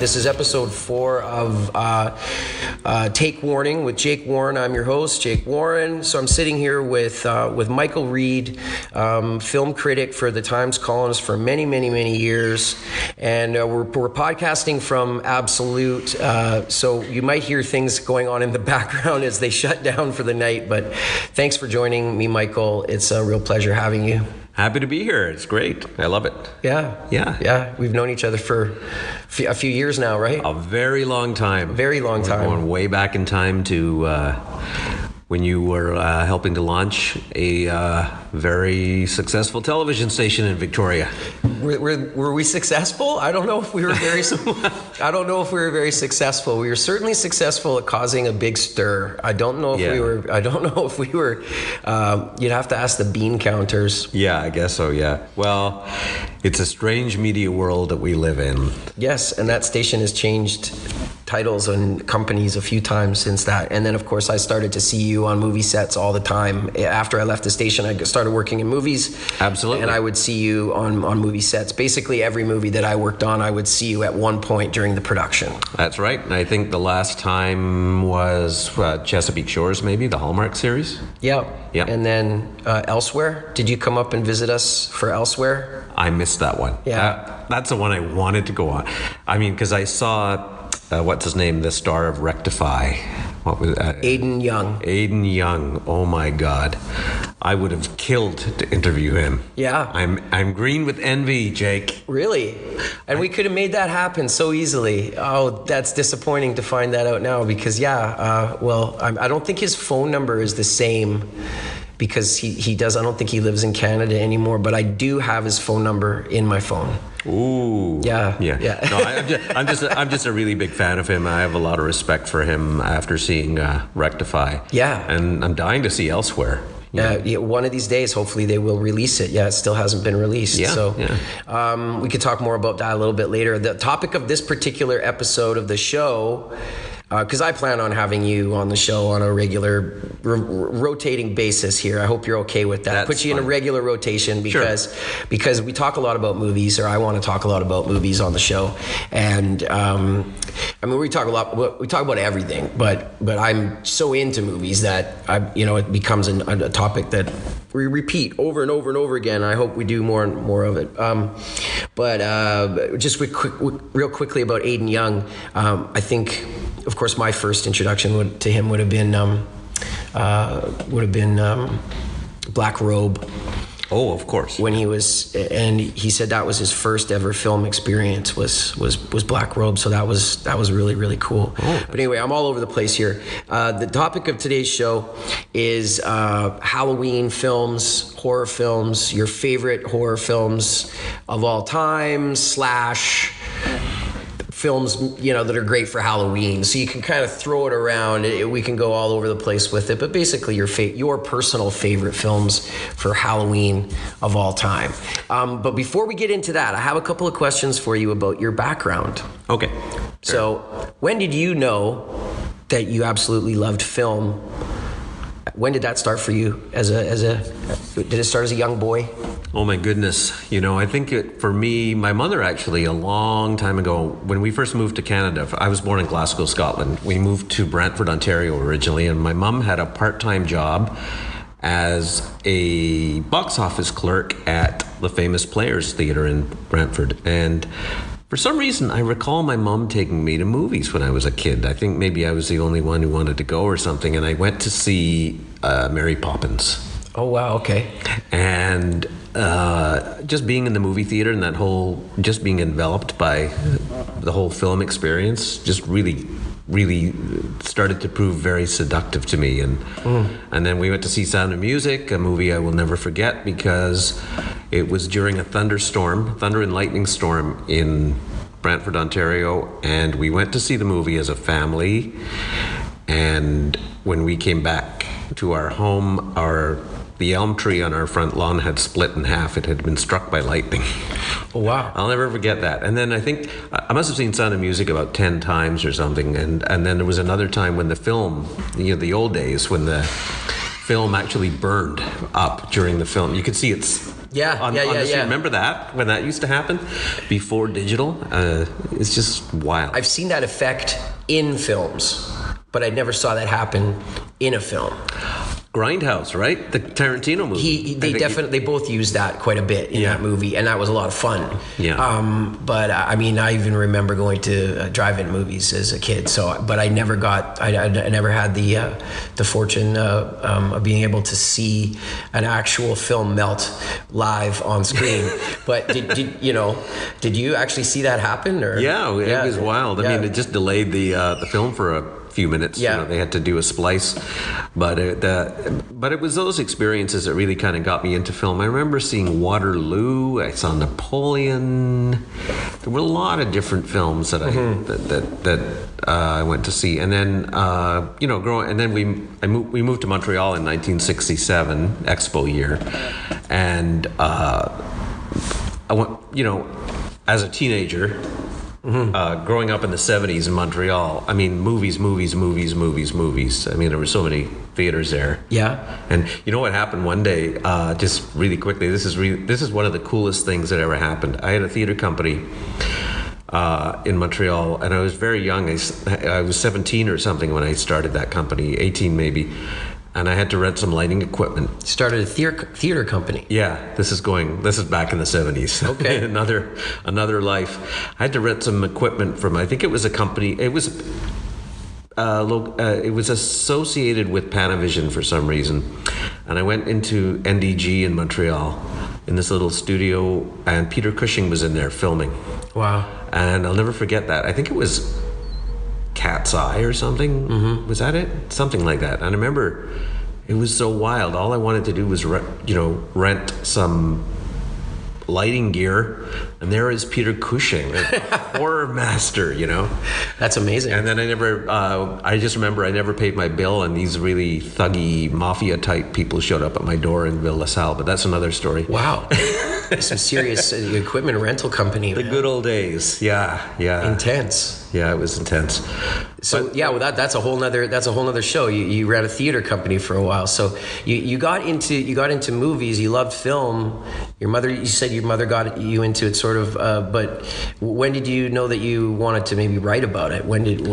This is episode 4 of Take Warning with Jake Warren. I'm your host, Jake Warren. So I'm sitting here with Michael Reid, film critic for the Times Colonist for many, many, many years. And we're podcasting from Absolute. So you might hear things going on in the background as they shut down for the night. But thanks for joining me, Michael. It's a real pleasure having you. Happy to be here. It's great. I love it. Yeah. We've known each other for a few years now, right? A very long time. Very long time. We're going way back in time to when you were helping to launch a very successful television station in Victoria. Were we successful? I don't know if we were very. I don't know if we were very successful. We were certainly successful at causing a big stir. I don't know if we were. I don't know if we were. You'd have to ask the bean counters. Yeah, I guess so. Yeah. Well, it's a strange media world that we live in. Yes, and that station has changed titles and companies a few times since that. And then, of course, I started to see you on movie sets all the time. After I left the station, I started working in movies. Absolutely. And I would see you on movie sets. Basically, every movie that I worked on, I would see you at one point during the production. That's right. And I think the last time was Chesapeake Shores, maybe, the Hallmark series. Yeah. And then Elsewhere. Did you come up and visit us for Elsewhere? I missed that one. Yeah. That's the one I wanted to go on. I mean, because I saw... what's his name? The star of Rectify. What was Aiden Young. Aiden Young. Oh my God, I would have killed to interview him. Yeah. I'm green with envy, Jake. Really? And we could have made that happen so easily. Oh, that's disappointing to find that out now because I don't think his phone number is the same. Because he does, I don't think he lives in Canada anymore, but I do have his phone number in my phone. Ooh. Yeah. No, I'm just a really big fan of him. I have a lot of respect for him after seeing Rectify. Yeah. And I'm dying to see Elsewhere. Yeah, one of these days, hopefully they will release it. Yeah, it still hasn't been released. We could talk more about that a little bit later. The topic of this particular episode of the show, because I plan on having you on the show on a regular rotating basis here. I hope you're okay with that. Put you in a regular rotation because we talk a lot about movies, or I want to talk a lot about movies on the show. And we talk about everything, but I'm so into movies that it becomes a topic that we repeat over and over and over again. I hope we do more and more of it. Just real quickly about Aiden Young, I think. Of course, my first introduction to him would have been Black Robe. Oh, of course. When he said that was his first ever film experience was Black Robe. So that was really, really cool. Oh. But anyway, I'm all over the place here. The topic of today's show is Halloween films, horror films, your favorite horror films of all time / films that are great for Halloween, so you can kind of throw it around. We can go all over the place with it, but basically your personal favorite films for Halloween of all time. But before we get into that, I have a couple of questions for you about your background. Okay. So when did you know that you absolutely loved film? When did that start for you? Did it start as a young boy? Oh my goodness. I think for me, my mother actually a long time ago, when we first moved to Canada, I was born in Glasgow, Scotland. We moved to Brantford, Ontario originally, and my mom had a part-time job as a box office clerk at the famous Players Theatre in Brantford. And for some reason, I recall my mom taking me to movies when I was a kid. I think maybe I was the only one who wanted to go or something, and I went to see Mary Poppins. Oh, wow, okay. And just being in the movie theater and just being enveloped by the whole film experience just really started to prove very seductive to me. And then we went to see Sound of Music, a movie I will never forget because it was during a thunder and lightning storm in Brantford, Ontario, and we went to see the movie as a family. And when we came back to our home, the elm tree on our front lawn had split in half. It had been struck by lightning. Oh, wow. I'll never forget that. And then I think I must have seen Sound of Music about 10 times or something. And then there was another time when the film, the old days, when the film actually burned up during the film. You could see its Yeah, Remember that when that used to happen before digital? It's just wild. I've seen that effect in films, but I never saw that happen in a film. Grindhouse, right? The Tarantino movie. They both used that quite a bit in that movie, and that was a lot of fun. Yeah. But I mean, I even remember going to drive-in movies as a kid. But I never I never had the fortune of being able to see an actual film melt live on screen. But did you actually see that happen? Or? Yeah, it was wild. I mean, it just delayed the film for a few minutes. Yeah. They had to do a splice, but it was those experiences that really kind of got me into film. I remember seeing Waterloo. I saw Napoleon. There were a lot of different films that I went to see, and then growing. And then we moved to Montreal in 1967, Expo year, and I went. As a teenager. Growing up in the 70s in Montreal, I mean, movies. I mean, there were so many theaters there. Yeah. And you know what happened one day, just really quickly, this is one of the coolest things that ever happened. I had a theater company in Montreal, and I was very young. I was 17 or something when I started that company, 18 maybe. And I had to rent some lighting equipment. Started a theater company. Yeah, this is back in the 70s. Okay. another life. I had to rent some equipment from, I think it was a company. It was associated with Panavision for some reason. And I went into NDG in Montreal in this little studio, and Peter Cushing was in there filming. Wow. And I'll never forget that. I think it was Cat's Eye or something. Mm-hmm. Was that it? Something like that. And I remember it was so wild. All I wanted to do was rent some lighting gear, and there is Peter Cushing, a horror master. That's amazing. And then I just remember I never paid my bill, and these really thuggy mafia type people showed up at my door in Ville La Salle, but that's another story. Wow. Some serious equipment rental company. The good old days. Yeah. Intense. Yeah, it was intense. So that's a whole nother show. You ran a theater company for a while. So you got into movies. You loved film. You said your mother got you into it sort of. But when did you know that you wanted to maybe write about it?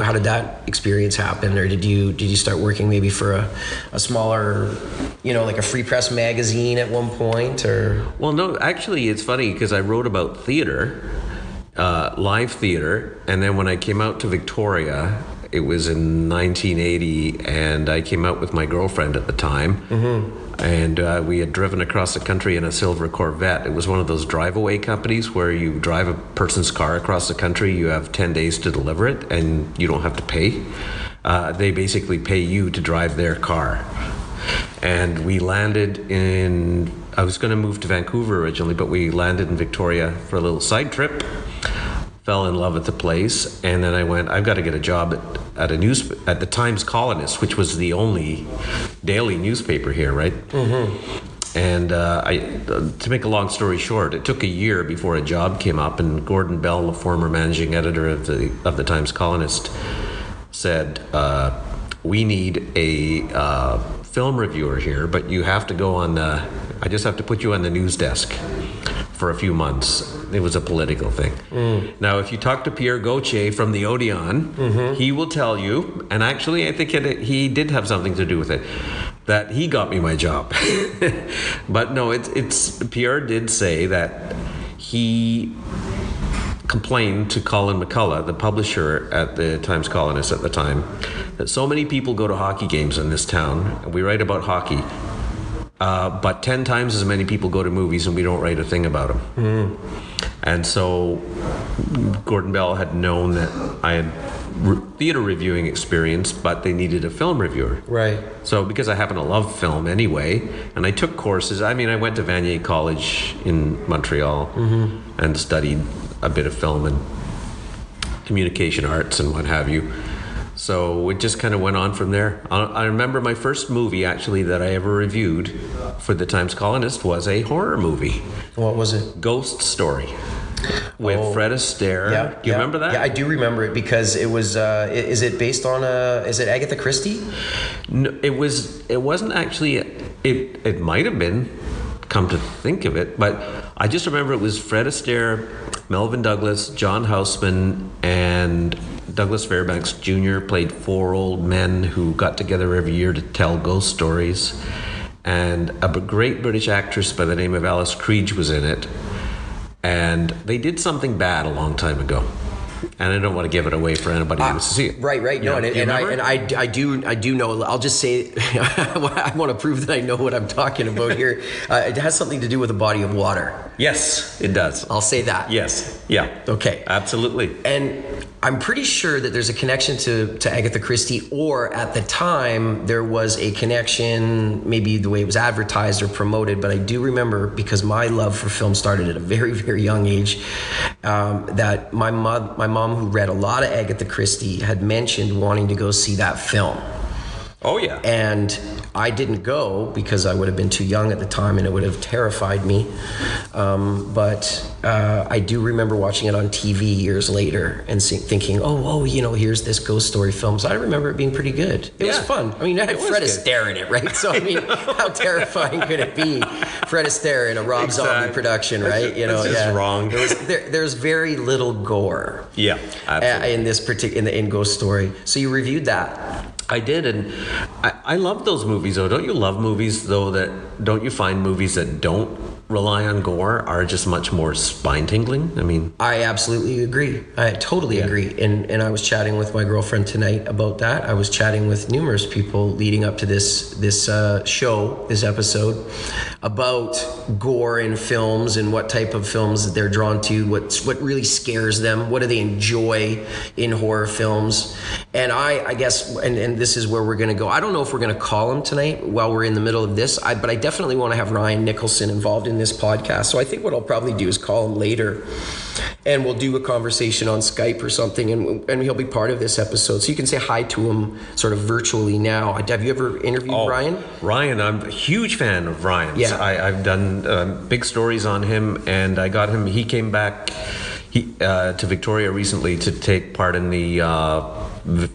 How did that experience happen? Or did you start working maybe for a smaller, like a free press magazine at one point? Or well, no, actually, it's funny because I wrote about theater. Live theater, and then when I came out to Victoria, it was in 1980, and I came out with my girlfriend at the time, mm-hmm. and we had driven across the country in a silver Corvette. It was one of those drive-away companies where you drive a person's car across the country, you have 10 days to deliver it, and you don't have to pay. They basically pay you to drive their car. And we landed I was going to move to Vancouver originally, but we landed in Victoria for a little side trip. Fell in love with the place, and then I went, I've got to get a job at the Times Colonist, which was the only daily newspaper here, right? Mm-hmm. And to make a long story short, it took a year before a job came up, and Gordon Bell, the former managing editor of the Times Colonist, said, we need a film reviewer here, but you have to go on I just have to put you on the news desk for a few months. It was a political thing. Mm. Now, if you talk to Pierre Gauthier from the Odeon, mm-hmm. he will tell you, and actually I think he did have something to do with it, that he got me my job. But no, it's Pierre did say that he complained to Colin McCullough, the publisher at the Times Colonist at the time, that so many people go to hockey games in this town, and we write about hockey, but 10 times as many people go to movies, and we don't write a thing about them. Mm. And so Gordon Bell had known that I had theater reviewing experience, but they needed a film reviewer. Right. So because I happen to love film anyway, and I took courses. I mean, I went to Vanier College in Montreal, mm-hmm. and studied a bit of film and communication arts and what have you. So it just kind of went on from there. I remember my first movie, actually, that I ever reviewed for the Times Colonist was a horror movie. What was it? Ghost Story. With Fred Astaire. Yeah, Do you remember that? Yeah, I do remember it because it was. Is it based on is it Agatha Christie? No, it wasn't actually. It might have been, come to think of it, but I just remember it was Fred Astaire, Melvin Douglas, John Houseman, and Douglas Fairbanks Jr. played 4 old men who got together every year to tell ghost stories. And a great British actress by the name of Alice Creed was in it. And they did something bad a long time ago. And I don't want to give it away for anybody who wants to see it. Right. No, I do know. I'll just say, I want to prove that I know what I'm talking about here. It has something to do with a body of water. Yes, it does. I'll say that. Yes. Yeah. Okay. Absolutely. And I'm pretty sure that there's a connection to Agatha Christie, or at the time there was a connection, maybe the way it was advertised or promoted, but I do remember, because my love for film started at a very, very young age, that my mom, who read a lot of Agatha Christie, had mentioned wanting to go see that film. Oh, yeah. And I didn't go because I would have been too young at the time and it would have terrified me. But I do remember watching it on TV years later and thinking, oh, here's this ghost story film. So I remember it being pretty good. It was fun. I mean, it had Fred Astaire in it, right? So, I mean, how terrifying could it be? Fred Astaire in a Rob Zombie production, right? That's just wrong. There's very little gore. Yeah, absolutely. In this particular, in Ghost Story. So you reviewed that. I did, and I love those movies, though. Don't you love movies, though, don't you find movies that don't rely on gore are just much more spine-tingling? I mean... I absolutely agree. I totally agree. And I was chatting with my girlfriend tonight about that. I was chatting with numerous people leading up to this episode, about gore in films and what type of films that they're drawn to, what really scares them, what do they enjoy in horror films. And I guess, and this is where we're going to go. I don't know if we're going to call him tonight while we're in the middle of this, but I definitely want to have Ryan Nicholson involved in this podcast. So I think what I'll probably do is call him later, and we'll do a conversation on Skype or something, and he'll be part of this episode. So you can say hi to him sort of virtually now. Have you ever interviewed Ryan? Ryan, I'm a huge fan of Ryan. Yeah. I've done big stories on him, and I got him. He came back to Victoria recently to take part in the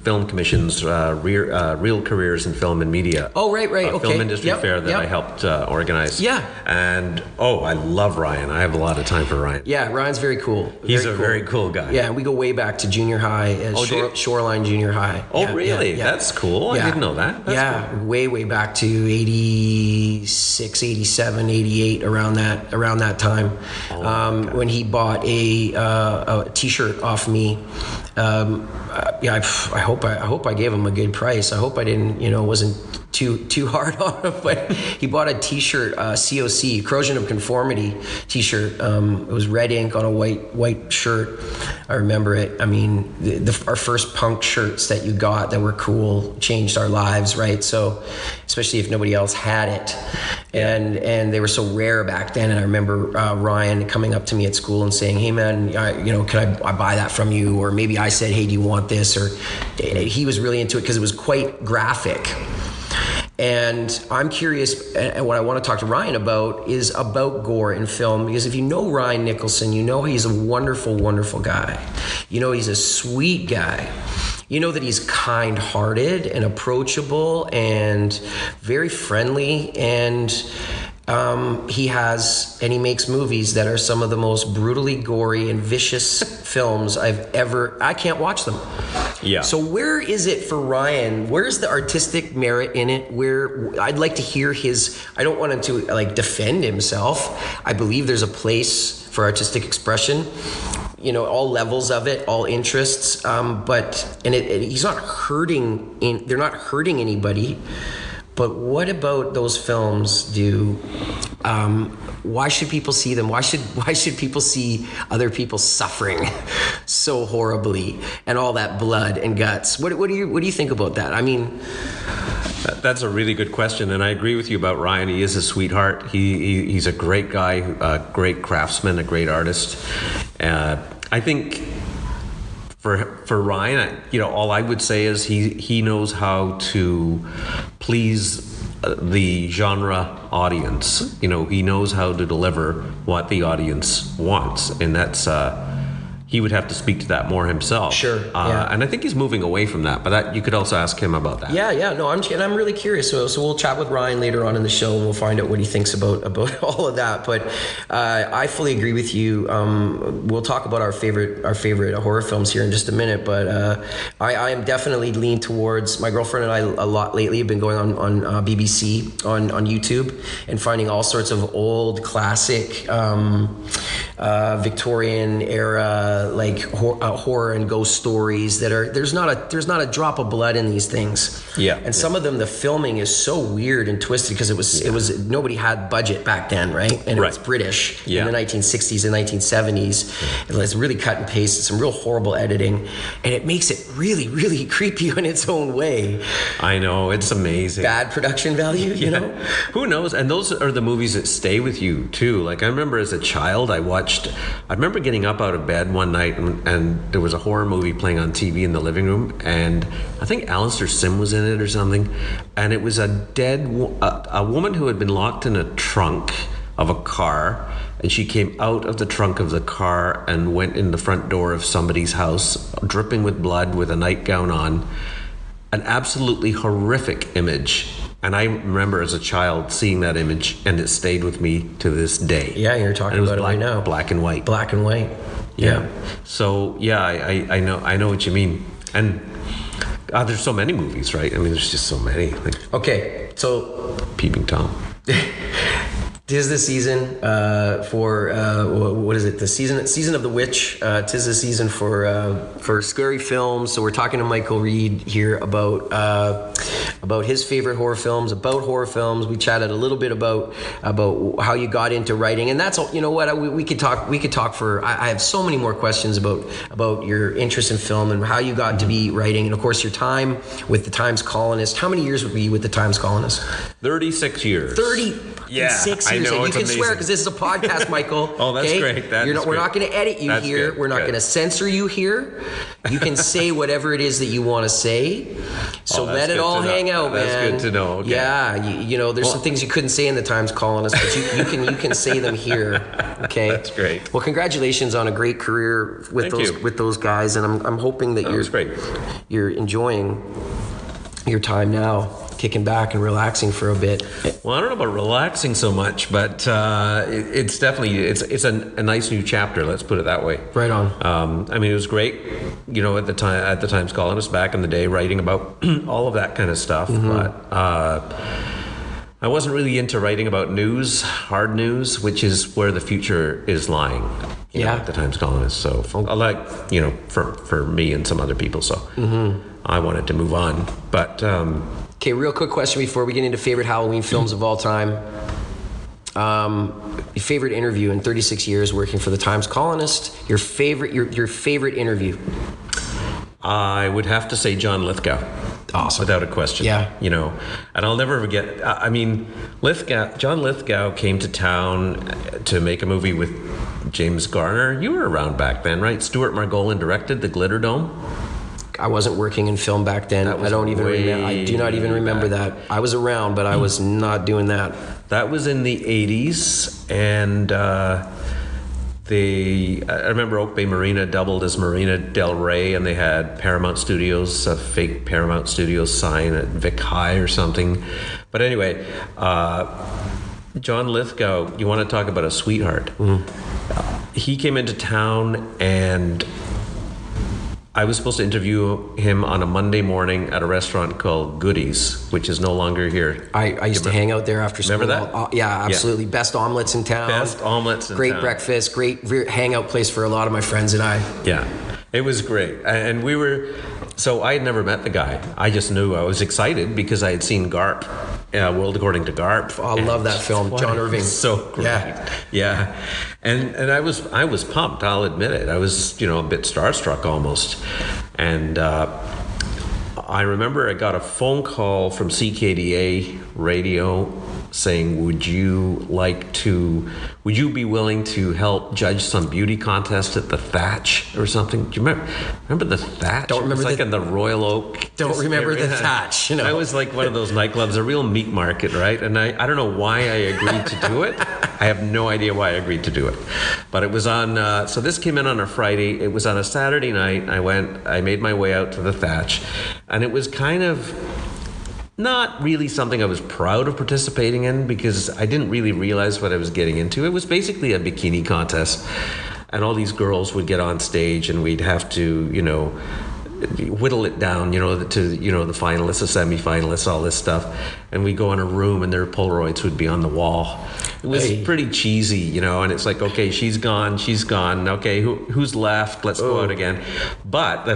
Film Commission's Real Careers in Film and Media. Oh, right. Okay. Film industry fair that I helped organize. Yeah. And I love Ryan. I have a lot of time for Ryan. Yeah, Ryan's very cool. He's a very cool guy. Yeah, we go way back to junior high, Shoreline Junior High. Oh, really? Yeah. That's cool. Yeah. I didn't know that. That's cool. Way back to 86, 87, 88, around that time. When he bought a T-shirt off me. I hope I gave him a good price. I hope I didn't, wasn't too hard on him. But he bought a T-shirt, COC, Corrosion of Conformity T-shirt. It was red ink on a white shirt. I remember it. I mean, our first punk shirts that you got that were cool changed our lives, right? So, especially if nobody else had it, and they were so rare back then. And I remember Ryan coming up to me at school and saying, "Hey, man, can I buy that from you?" Or maybe I said, "Hey, do you want this?" Or he was really into it because it was quite graphic. And I'm curious, and what I want to talk to Ryan about is about gore in film, because if you know Ryan Nicholson, he's a wonderful, wonderful guy. He's a sweet guy. You know that he's kind-hearted and approachable and very friendly, and he makes movies that are some of the most brutally gory and vicious films I can't watch them. Yeah. So where is it for Ryan? Where's the artistic merit in it? Where I'd like to hear I don't want him to defend himself. I believe there's a place for artistic expression, all levels of it, all interests. He's not hurting they're not hurting anybody. But what about those films, why should people see them? Why should people see other people suffering so horribly and all that blood and guts? What do you think about that? I mean, that's a really good question, and I agree with you about Ryan. He is a sweetheart. He's a great guy, a great craftsman, a great artist. I think for Ryan, all I would say is he knows how to please the genre audience. He knows how to deliver what the audience wants, and that's he would have to speak to that more himself. Sure. And I think he's moving away from that, but you could also ask him about that. Yeah. No, I'm really curious. So we'll chat with Ryan later on in the show, and we'll find out what he thinks about all of that. But I fully agree with you. We'll talk about our favorite horror films here in just a minute. But I am definitely leaned towards, my girlfriend and I a lot lately have been going on BBC on YouTube and finding all sorts of old classic Victorian era like horror and ghost stories that are there's not a drop of blood in these things. And some of them, the filming is so weird and twisted because it was nobody had budget back then, right? And it was British in the 1960s and 1970s. And it's really cut and paste, some real horrible editing, and it makes it really, really creepy in its own way. I know, it's amazing. Bad production value, you know? Who knows? And those are the movies that stay with you too. Like I remember as a child, I remember getting up out of bed one night and there was a horror movie playing on TV in the living room, and I think Alistair Sim was in it or something, and it was a woman who had been locked in a trunk of a car, and she came out of the trunk of the car and went in the front door of somebody's house, dripping with blood, with a nightgown on. An absolutely horrific image. And I remember as a child seeing that image, and it stayed with me to this day. Yeah, you're talking about it right now. Black and white. Black and white. Yeah. So I know what you mean. And there's so many movies, right? I mean, there's just so many. Okay, so Peeping Tom. 'Tis the season for what is it? The season of the witch. 'Tis the season for scary films. So we're talking to Michael Reid here about his favorite horror films. About horror films, we chatted a little bit about how you got into writing, and that's all. You know what? We could talk for. I have so many more questions about your interest in film and how you got to be writing, and of course your time with the Times Colonist. How many years were you with the Times Colonist? 36 years. 36 years. I know, and you it's can amazing. swear because this is a podcast, Michael. Oh, that's great. We're not going to edit you here. Good. We're not going to censor you here. You can say whatever it is that you want to say. So let it all hang out, man. That's good to know. Okay. Yeah, you know, there's some things you couldn't say in the Times Colonist, but you can say them here. Okay, that's great. Well, congratulations on a great career with those guys, and I'm hoping that you're enjoying your time now, kicking back and relaxing for a bit. Well, I don't know about relaxing so much, but it's definitely it's a nice new chapter. Let's put it that way. Right on. I mean, it was great, you know, at the Times Colonist back in the day, writing about all of that kind of stuff. Mm-hmm. But I wasn't really into writing about news, hard news, which is where the future is lying. You know, at the Times Colonist. So, like, you know, for me and some other people. So, I wanted to move on, but. Okay, real quick question before we get into favorite Halloween films of all time. Your favorite interview in 36 years working for the Times Colonist. Your favorite interview. I would have to say John Lithgow. Awesome. Without a question. Yeah. You know, and I'll never forget. I mean, John Lithgow came to town to make a movie with James Garner. You were around back then, right? Stuart Margolin directed The Glitter Dome. I wasn't working in film back then. I don't even remember. I do not even remember that. I was around, but I was not doing that. That was in the 80s, and I remember Oak Bay Marina doubled as Marina Del Rey, and they had Paramount Studios, a fake Paramount Studios sign at Vic High or something. But anyway, John Lithgow, you want to talk about a sweetheart. He came into town, and I was supposed to interview him on a Monday morning at a restaurant called Goodies, which is no longer here. I used to hang out there after school. Remember that? Yeah, absolutely. Yeah. Best omelets in town. Great breakfast, great hangout place for a lot of my friends and I. Yeah, it was great. And so I had never met the guy. I just knew I was excited because I had seen Garp, World According to Garp. I love that film, John Irving. So great. Yeah. And I was pumped, I'll admit it. I was, you know, a bit starstruck almost. And I remember I got a phone call from CKDA radio saying, would you be willing to help judge some beauty contest at the Thatch or something? Do you remember the Thatch? Don't remember. It was like in the Royal Oak. Don't remember the Thatch. You know, that was like one of those nightclubs, a real meat market, right? And I don't know why I agreed to do it. I have no idea why I agreed to do it. But it was on, so this came in on a Friday. It was on a Saturday night. I made my way out to the Thatch. And it was kind of not really something I was proud of participating in because I didn't really realize what I was getting into. It was basically a bikini contest. And all these girls would get on stage and we'd have to, whittle it down, to, the finalists, the semi-finalists, all this stuff. And we'd go in a room and their Polaroids would be on the wall. It was pretty cheesy, and it's like, okay, she's gone. Okay, who's left? Let's go out again. But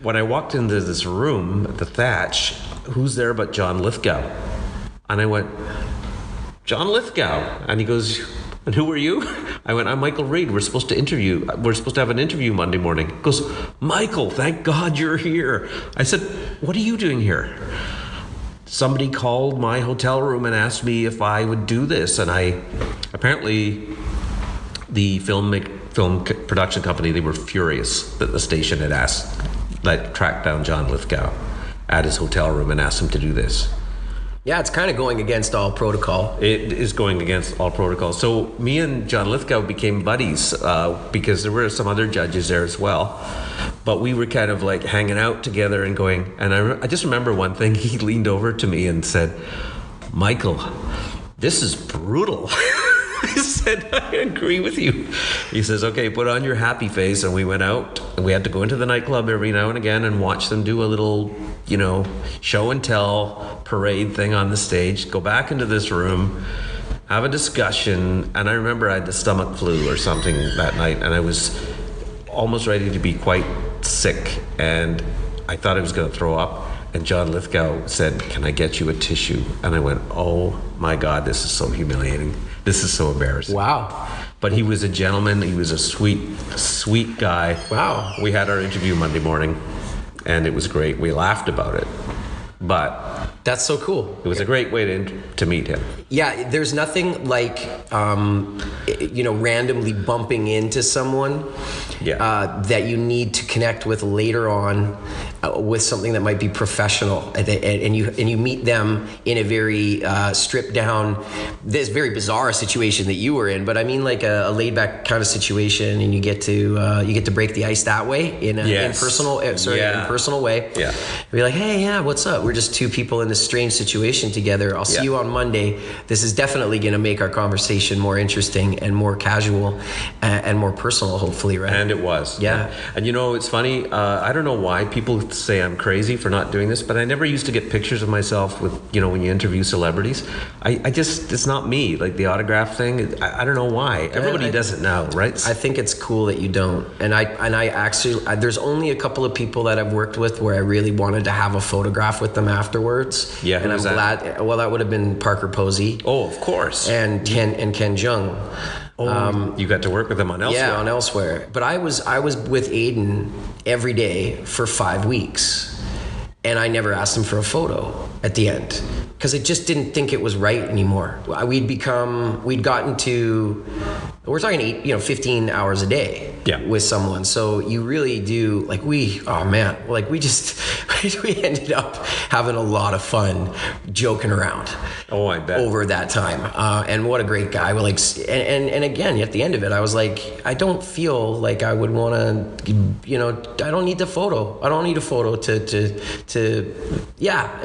when I walked into this room at the Thatch, who's there but John Lithgow? And I went, John Lithgow? And he goes, and who are you? I went, I'm Michael Reid. We're supposed to have an interview Monday morning. He goes, Michael, thank God you're here. I said, what are you doing here? Somebody called my hotel room and asked me if I would do this. And apparently the film production company, they were furious that the station had tracked down John Lithgow at his hotel room and asked him to do this. Yeah, it's kind of going against all protocol. It is going against all protocol. So me and John Lithgow became buddies because there were some other judges there as well. But we were kind of like hanging out together and going. And I just remember one thing. He leaned over to me and said, Michael, this is brutal. I said, I agree with you. He says, okay, put on your happy face. And we went out and we had to go into the nightclub every now and again and watch them do a little, show and tell parade thing on the stage, go back into this room, have a discussion. And I remember I had the stomach flu or something that night and I was almost ready to be quite sick. And I thought I was going to throw up. And John Lithgow said, can I get you a tissue? And I went, oh my God, this is so humiliating. This is so embarrassing. Wow. But he was a gentleman. He was a sweet, sweet guy. Wow. We had our interview Monday morning, and it was great. We laughed about it. But that's so cool. It was a great way to meet him. Yeah, there's nothing like, randomly bumping into someone that you need to connect with later on with something that might be professional, and you meet them in a very stripped down, this very bizarre situation that you were in. But I mean, like a laid back kind of situation, and you get to break the ice that way in personal way. Yeah, be like, hey, yeah, what's up? We're just two people in this strange situation together. I'll see you on Monday. This is definitely going to make our conversation more interesting and more casual and more personal, hopefully, right? And it was. Yeah. And it's funny. I don't know why people say I'm crazy for not doing this, but I never used to get pictures of myself with, when you interview celebrities. I just, it's not me. Like the autograph thing, I don't know why. Everybody does it now, right? I think it's cool that you don't. And I actually, there's only a couple of people that I've worked with where I really wanted to have a photograph with them afterwards. Yeah. And I'm glad. Well, that would have been Parker Posey. Oh, of course. And Ken Jeong. Oh, you got to work with them on Elsewhere. Yeah, on Elsewhere. But I was with Aiden every day for 5 weeks, and I never asked him for a photo at the end because I just didn't think it was right anymore. We're talking 15 hours a day with someone. So you really do, we ended up having a lot of fun joking around. Oh, I bet. Over that time. And what a great guy. And again, at the end of it, I was like, I don't feel like I would want to, I don't need the photo. I don't need a photo it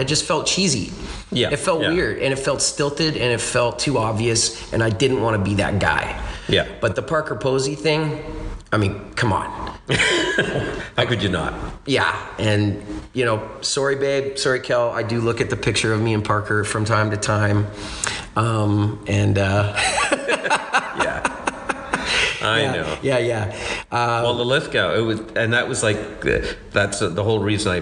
just felt cheesy. Yeah. It felt weird and it felt stilted and it felt too obvious and I didn't want to be that guy. Yeah. But the Parker Posey thing, I mean, come on. How could you not? Yeah. And, sorry, babe. Sorry, Kel. I do look at the picture of me and Parker from time to time. I know. Yeah. Well, the Lithgow, that's the whole reason I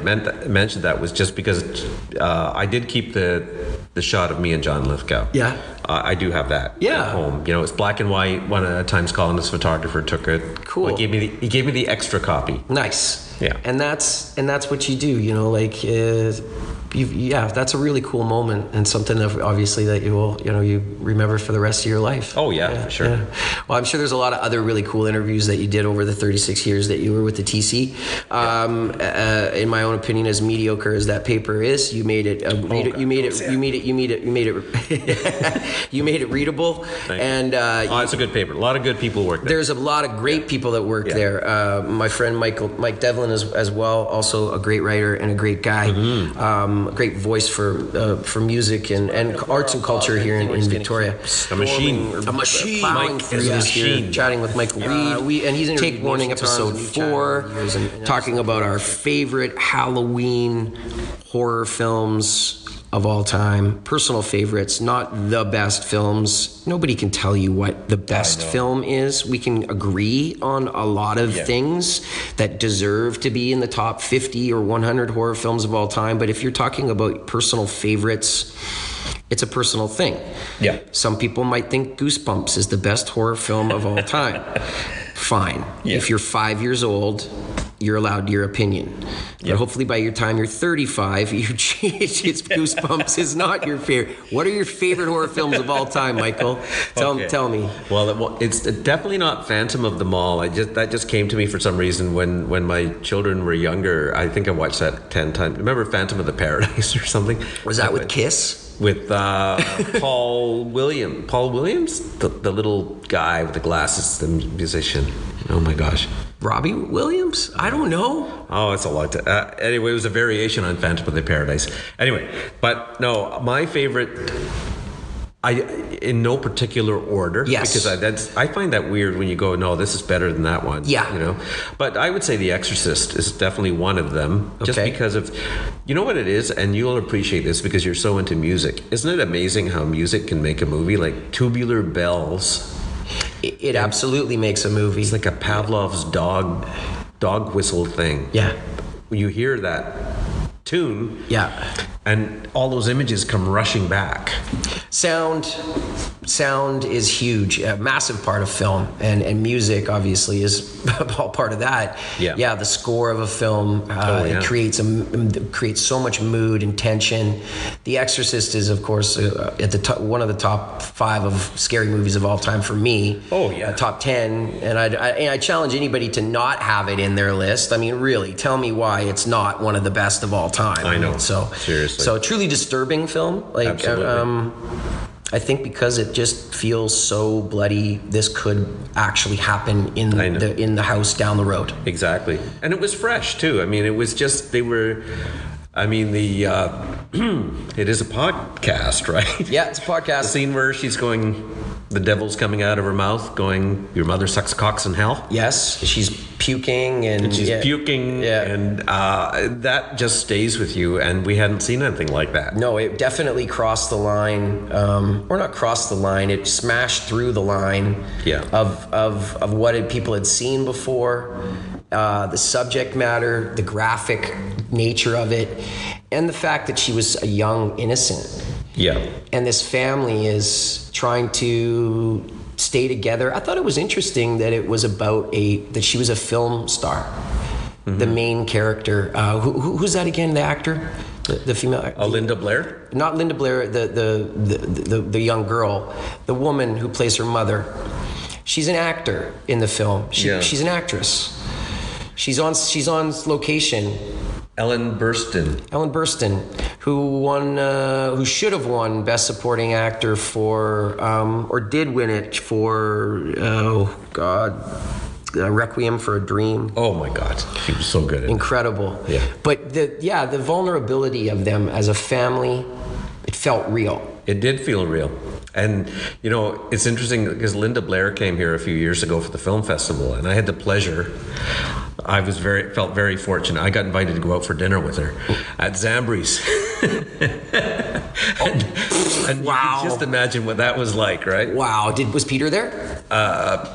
mentioned that was just because I did keep the the shot of me and John Lithgow. Yeah. I do have that Yeah. at home. You know, it's black and white. One Times Colonist photographer took it. Cool. He gave me the extra copy. Nice. Yeah. And that's what you do, you know, like, that's a really cool moment, and something that obviously that you remember for the rest of your life. Oh yeah, for sure. Yeah. Well, I'm sure there's a lot of other really cool interviews that you did over the 36 years that you were with the TC. In my own opinion, as mediocre as that paper is, you made it you made it readable. And it's a good paper. A lot of good people work there. There's a lot of great people that work there. My friend Mike Devlin as well, also a great writer and a great guy. A great voice for music and arts and culture here in Victoria. A machine. Plowing through this year, chatting with Michael Reid. And he's in Take Warning episode 4, talking about our favorite Halloween horror films of all time, personal favorites, not the best films. Nobody can tell you what the best film is. We can agree on a lot of things that deserve to be in the top 50 or 100 horror films of all time. But if you're talking about personal favorites, it's a personal thing. Yeah. Some people might think Goosebumps is the best horror film of all time. Fine. Yeah. If you're 5 years old, you're allowed your opinion. But hopefully by your time you're 35, you change. Goosebumps is not your favorite. What are your favorite horror films of all time, Michael? Tell me. Well, it's definitely not Phantom of the Mall. That just came to me for some reason when my children were younger. I think I watched that 10 times. Remember Phantom of the Paradise or something? Was that with Kiss? With Paul Williams, the little guy with the glasses, the musician. Oh my gosh. Robbie Williams? I don't know. Oh, it's a lot. Anyway, it was a variation on Phantom of the Paradise. Anyway, but no, my favorite, in no particular order. Yes. Because I find that weird when you go, no, this is better than that one. Yeah. You know, but I would say The Exorcist is definitely one of them. Just because of, you know what it is, and you'll appreciate this because you're so into music. Isn't it amazing how music can make a movie? Like Tubular Bells. It absolutely makes a movie. It's like a Pavlov's dog whistle thing. Yeah. When you hear that tune, and all those images come rushing back. Sound is huge, a massive part of film, and music obviously is all part of that. The score of a film it creates so much mood and tension. The Exorcist is, of course, at the top, one of the top 5 of scary movies of all time for me. Top 10, and I challenge anybody to not have it in their list. I mean, really, tell me why it's not one of the best of all time. I know. So seriously, so a truly disturbing film. Like, I think because it just feels so bloody, this could actually happen in the house down the road. Exactly, and it was fresh too. I mean, it was just it is a podcast, right? Yeah, it's a podcast. The scene where she's going, the devil's coming out of her mouth, going, "Your mother sucks cocks in hell." Yes, she's puking and that just stays with you. And we hadn't seen anything like that. No, it definitely crossed the line, or not crossed the line. It smashed through the line of what people had seen before. The subject matter, the graphic nature of it, and the fact that she was a young innocent. Yeah. And this family is trying to stay together. I thought it was interesting that it was about that she was a film star. Mm-hmm. The main character. Who's that again? The actor? The female. Linda Blair? Not Linda Blair. The young girl, the woman who plays her mother. She's an actor in the film. She's an actress. She's on location. Ellen Burstyn, who should have won Best Supporting Actor for, or did win it for, Requiem for a Dream. Oh my God, she was so good at Incredible. Yeah. But the vulnerability of them as a family, it felt real. It did feel real. And, you know, it's interesting because Linda Blair came here a few years ago for the film festival, and I had the pleasure. I felt very fortunate. I got invited to go out for dinner with her at Zambri's. and wow. You can just imagine what that was like, right? Wow. Was Peter there?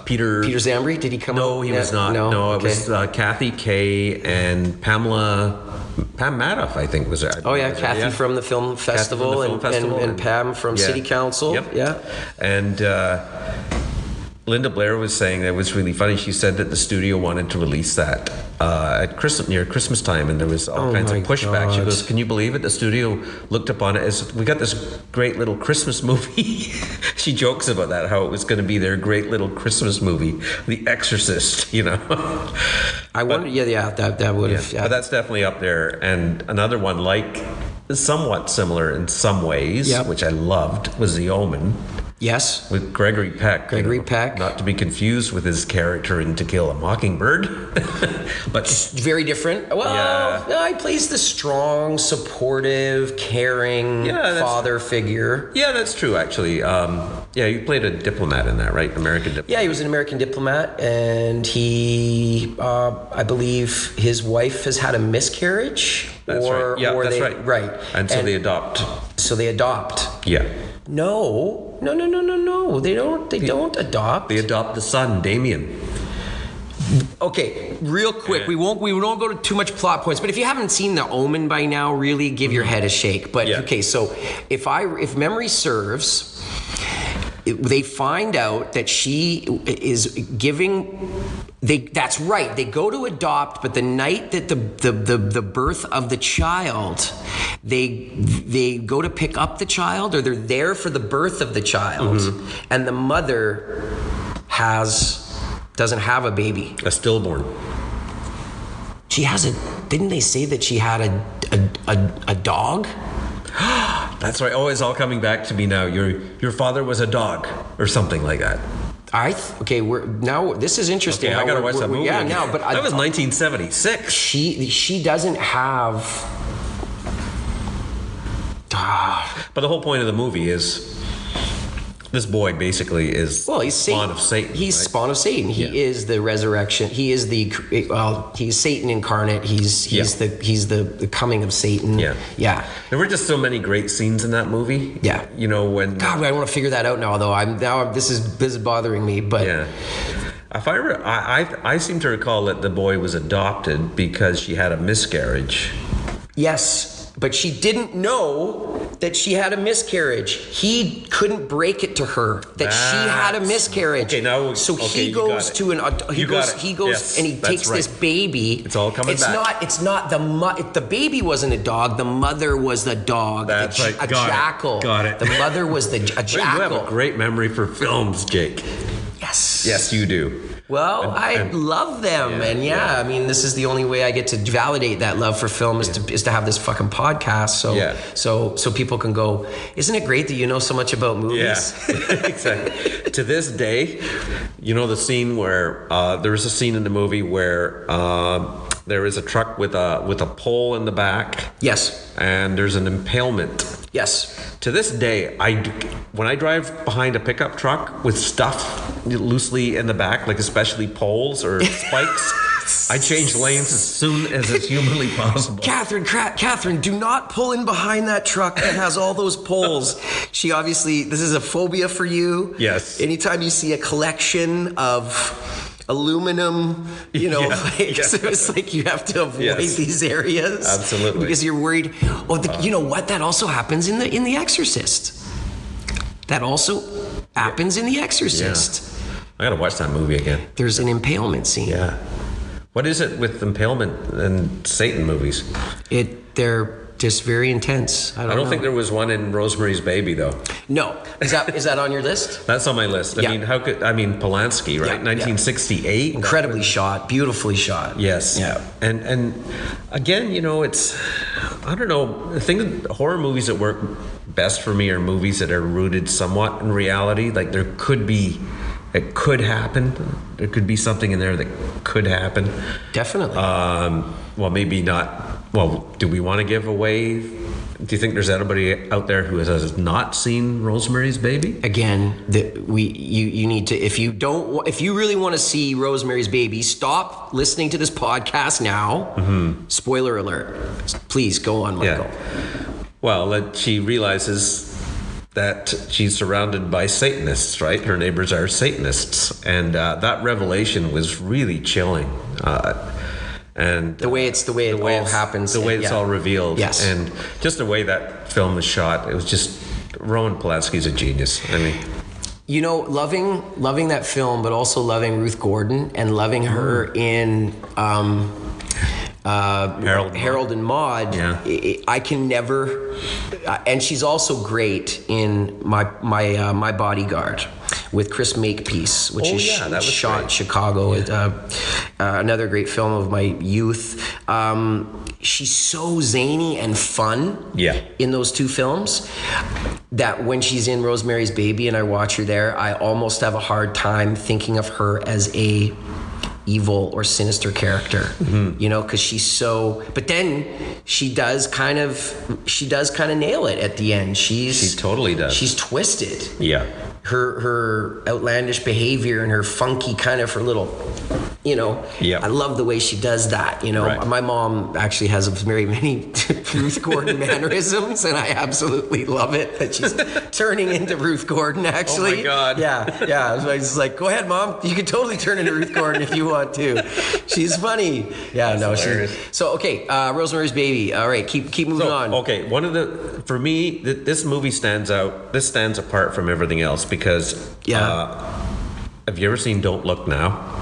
Peter Zambri? Did he come? No, he was not. No, it was Kathy Kay and Pamela Pam Madoff, I think, was there. Oh yeah, Kathy from the Film Festival, and Pam from City Council. Yep. Yeah. And Linda Blair was saying that it was really funny. She said that the studio wanted to release that at near Christmas time, and there was all kinds of pushback. God. She goes, "Can you believe it? The studio looked upon it as, we got this great little Christmas movie." She jokes about that, how it was going to be their great little Christmas movie, The Exorcist. I wonder. That would have. Yeah. But that's definitely up there. And another one somewhat similar in some ways, which I loved, was The Omen. Yes. With Gregory Peck. Peck. Not to be confused with his character in To Kill a Mockingbird. But very different. Well, he plays the strong, supportive, caring father figure. Yeah, that's true, actually. You played a diplomat in that, right? American diplomat. Yeah, he was an American diplomat, and he, I believe his wife has had a miscarriage. That's right. Yeah, that's right. Right. And so they adopt. Yeah. No. They don't adopt. They adopt the son, Damien. Okay, real quick, we won't go to too much plot points, but if you haven't seen The Omen by now, really give your head a shake. But okay, so if memory serves, they find out that she is giving. That's right. They go to adopt, but the night that the birth of the child, they go to pick up the child, or they're there for the birth of the child, and the mother doesn't have a baby. A stillborn. She has didn't they say that she had a dog? That's right. Oh, it's all coming back to me now. Your father was a dog, or something like that. This is interesting. Okay, I gotta watch that movie. Yeah, now, but that was 1976. She doesn't have. But the whole point of the movie is this boy basically is he's spawn of Satan. He's spawn of Satan. He is the resurrection. He is he's Satan incarnate. He's the coming of Satan. Yeah. There were just so many great scenes in that movie. Yeah. When God, I want to figure that out now. Though this is bothering me. But if I seem to recall that the boy was adopted because she had a miscarriage. Yes. But she didn't know that she had a miscarriage. He couldn't break it to her that she had a miscarriage. He goes and he takes this baby. It's all coming back. It's not the baby wasn't a dog. The mother was the dog. That's right. A jackal. Got it. The mother was a jackal. You have a great memory for films, Jake. Yes. Yes, you do. Well, I love them, I mean, this is the only way I get to validate that love for film is to have this fucking podcast, so people can go, isn't it great that you know so much about movies? Yeah, exactly. To this day, the scene where there was a scene in the movie where there is a truck with a pole in the back. Yes. And there's an impalement. Yes. To this day, when I drive behind a pickup truck with stuff loosely in the back, like especially poles or spikes, I change lanes as soon as it's humanly possible. Catherine, do not pull in behind that truck that has all those poles. She obviously, this is a phobia for you. Yes. Anytime you see a collection of aluminum, it's like you have to avoid these areas. Absolutely. Because you're worried. You know what? That also happens in The Exorcist. That also happens in The Exorcist. Yeah. I gotta watch that movie again. There's an impalement scene. Yeah. What is it with impalement and Satan movies? They're just very intense. I don't know. Think there was one in Rosemary's Baby, though. No. Is that on your list? That's on my list. I mean, Polanski, right? 1968. Incredibly shot, beautifully shot. Yes. Yeah. And again, it's, I don't know, I think horror movies that work best for me are movies that are rooted somewhat in reality. Like it could happen. There could be something in there that could happen. Definitely. Well, maybe not. Well, do we want to give away? Do you think there's anybody out there who has not seen Rosemary's Baby? Again, you need to. If you really want to see Rosemary's Baby, stop listening to this podcast now. Mm-hmm. Spoiler alert. Please go on, Michael. Yeah. Well, she realizes that she's surrounded by Satanists, right? Her neighbors are Satanists, and that revelation was really chilling. and the way it all happens, the way it's all revealed, yes, and just the way that film was shot, it was just Roman Polanski's a genius. I mean, you know, loving that film, but also loving Ruth Gordon and loving her in Harold and Maude. Yeah. I can never, and she's also great in my Bodyguard with Chris Makepeace, which is shot in Chicago. Another great film of my youth. She's so zany and fun in those two films that when she's in Rosemary's Baby and I watch her there, I almost have a hard time thinking of her as a evil or sinister character, you know, because she's so. But then she does kind of nail it at the end. She totally does. She's twisted. Yeah. Her outlandish behavior and her funky kind of her little, you know. Yeah. I love the way she does that. You know, my mom actually has very many Ruth Gordon mannerisms, and I absolutely love it that she's turning into Ruth Gordon. Actually, oh my God. Yeah. So I was like, go ahead, Mom. You can totally turn into Ruth Gordon if you want to. She's funny. Yeah, that's hilarious. So okay, Rosemary's Baby. All right, keep moving on. Okay, for me, this movie stands out. This stands apart from everything else because have you ever seen Don't Look Now?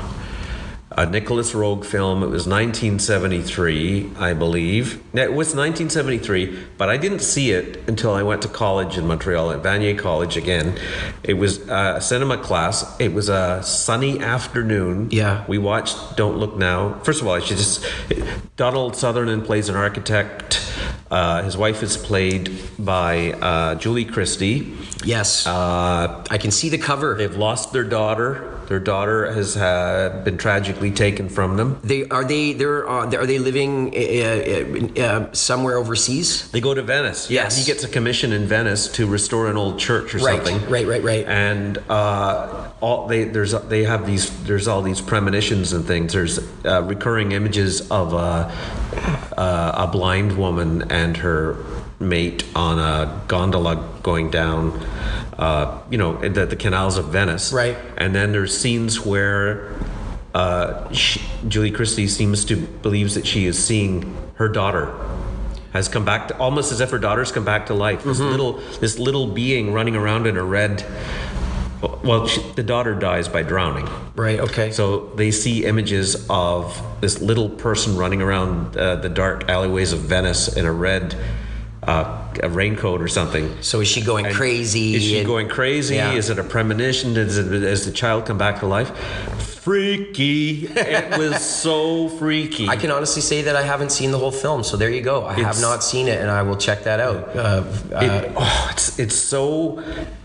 A Nicholas Roeg film. It was 1973, I believe. It was 1973, but I didn't see it until I went to college in Montreal at Vanier College again. It was a cinema class. It was a sunny afternoon. Yeah. We watched Don't Look Now. First of all, I should just... Donald Sutherland plays an architect. His wife is played by Julie Christie. Yes. I can see the cover. They've lost their daughter. Their daughter has been tragically taken from them. Are they living somewhere overseas? They go to Venice. Yes. He gets a commission in Venice to restore an old church or something. Right. And there's all these premonitions and things. There's recurring images of a blind woman and her mate on a gondola going down the canals of Venice, right? And then there's scenes where Julie Christie believes that she is seeing her daughter has come back to, almost as if her daughter's come back to life. This little being running around in a red. Well, the daughter dies by drowning. Right, okay. So they see images of this little person running around the dark alleyways of Venice in a red a raincoat or something. So is she going crazy? Is she going crazy? Yeah. Is it a premonition? Has the child come back to life? Freaky. It was so freaky. I can honestly say that I haven't seen the whole film, so there you go. I have not seen it, and I will check that out.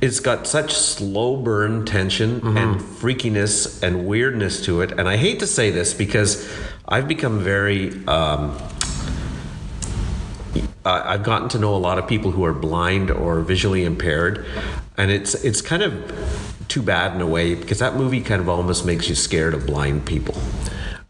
It's got such slow burn tension and freakiness and weirdness to it. And I hate to say this because I've become very... I've gotten to know a lot of people who are blind or visually impaired, and it's kind of too bad in a way because that movie kind of almost makes you scared of blind people.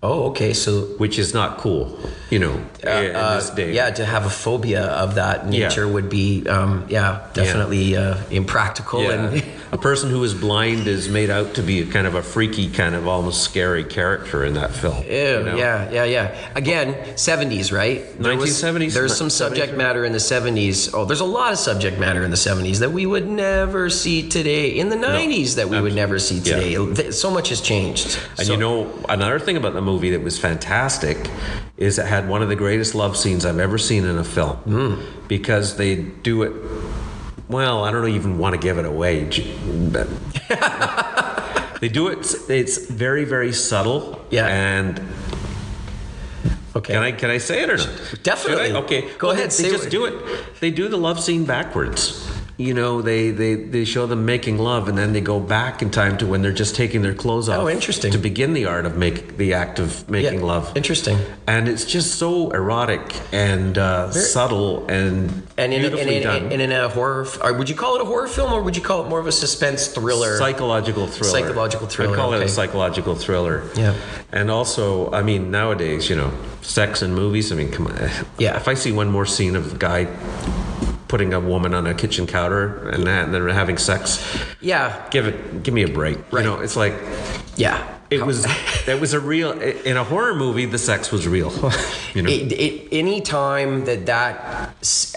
Oh, okay. So, which is not cool, in this day. Yeah, to have a phobia of that nature would be, definitely impractical. Yeah. And a person who is blind is made out to be kind of a freaky, kind of almost scary character in that film. Yeah. Again, 70s, right? 1970s. There's some subject matter in the 70s. Oh, there's a lot of subject matter in the 70s that we would never see today. In the 90s that we would never see today. Yeah. So much has changed. And another thing about the movie that was fantastic is it had one of the greatest love scenes I've ever seen in a film because they do it well. I don't even want to give it away, but they do it. It's very, very subtle. Yeah. And okay, can I say it or not? Definitely. Okay, go ahead. They just do it. They do the love scene backwards. They show them making love, and then they go back in time to when they're just taking their clothes off. Oh, interesting. To begin the act of making love. Interesting. And it's just so erotic and subtle and beautifully done. And in a horror, would you call it a horror film, or would you call it more of a suspense thriller? Psychological thriller. I call it a psychological thriller. Yeah. And also, nowadays, sex in movies. Come on. Yeah. If I see one more scene of a guy putting a woman on a kitchen counter and they're having sex. Yeah. Give me a break. Right. It's like, yeah. It was a real, in a horror movie, the sex was real. Any time that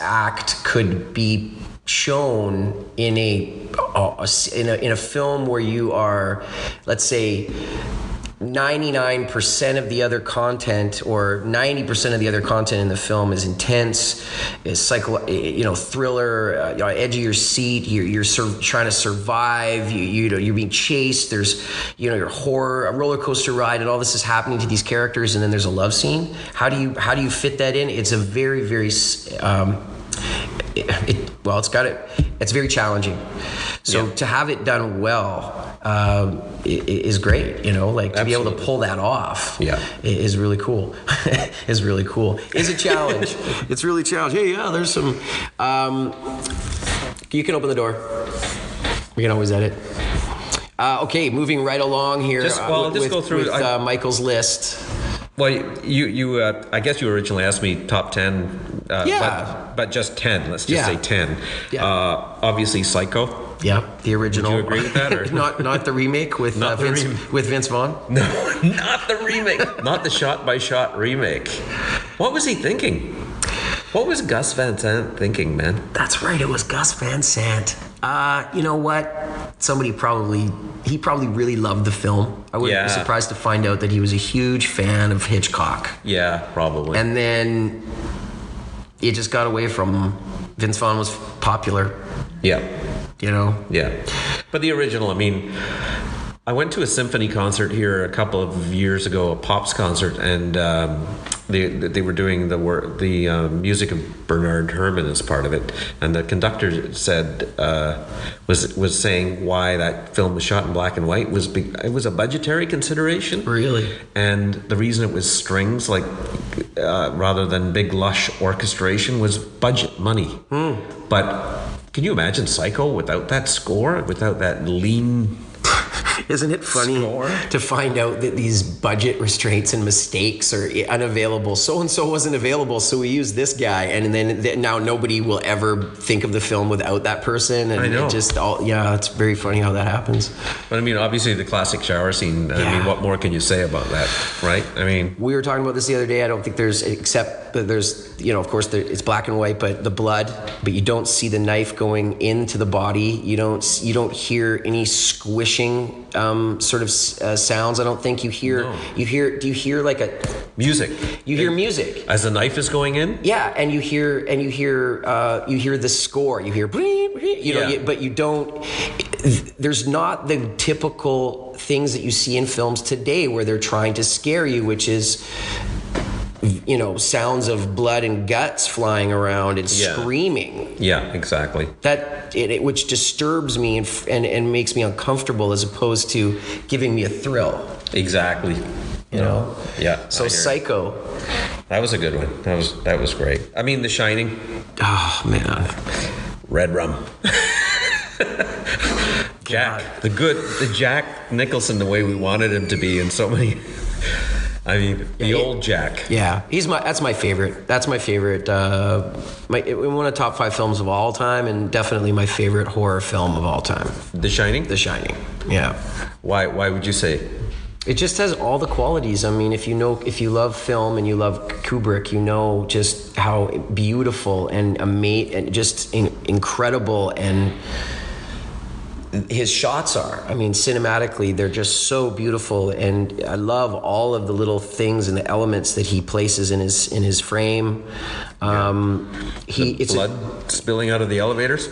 act could be shown in a film where you are, let's say, 99% of the other content or 90% of the other content in the film is intense, is thriller, edge of your seat. You're trying to survive. You're being chased. There's your horror, a roller coaster ride, and all this is happening to these characters. And then there's a love scene. How do you fit that in? It's a very, very it's very challenging. So to have it done well is great, to Absolutely. be able to pull that off is really cool. Is really cool. It's a challenge. It's really challenging. Hey, there's some, you can open the door. We can always edit. Okay, moving right along here. Just go through with Michael's list. Well, you I guess you originally asked me top 10, but just 10. Let's just say 10. Yeah. Obviously, Psycho. Yeah, the original. Would you agree with that, or not the remake with Vince Vaughn? No, not the remake. Not the shot-by-shot remake. What was he thinking? What was Gus Van Sant thinking, man? That's right. It was Gus Van Sant. You know what? He probably really loved the film. I wouldn't be surprised to find out that he was a huge fan of Hitchcock. Yeah, probably. And then it just got away from him. Vince Vaughn was popular. Yeah. Yeah. But the original, I went to a symphony concert here a couple of years ago, a Pops concert, and they were doing the music of Bernard Herrmann as part of it, and the conductor said was saying why that film was shot in black and white it was a budgetary consideration. Really? And the reason it was strings rather than big lush orchestration was budget money. But can you imagine Psycho without that score, without that lean? Isn't it funny to find out that these budget restraints and mistakes are unavailable? So-and-so wasn't available, so we used this guy. And then now nobody will ever think of the film without that person. And I know. It's very funny how that happens. But obviously the classic shower scene, what more can you say about that, right? We were talking about this the other day. I don't think except that there's, of course, it's black and white, but the blood, but you don't see the knife going into the body. You don't hear any squishing sounds. I don't think you hear. No. Do you hear like a music? You hear music as the knife is going in. Yeah, and you hear the score. You hear, but you don't. There's not the typical things that you see in films today where they're trying to scare you, which is, sounds of blood and guts flying around and screaming. Yeah, exactly. Which disturbs me and makes me uncomfortable as opposed to giving me a thrill. Exactly. Yeah. So Psycho. That was a good one. That was great. The Shining. Oh man. Red Rum. Jack. God. The Jack Nicholson, the way we wanted him to be in so many. Old Jack. Yeah, that's my favorite. That's my favorite. One of the top 5 films of all time, and definitely my favorite horror film of all time. The Shining. The Shining. Yeah. Why would you say? It just has all the qualities. If you love film and you love Kubrick, just how beautiful and amazing and just incredible and his shots are. Cinematically, they're just so beautiful, and I love all of the little things and the elements that he places in his frame. Blood spilling out of the elevators.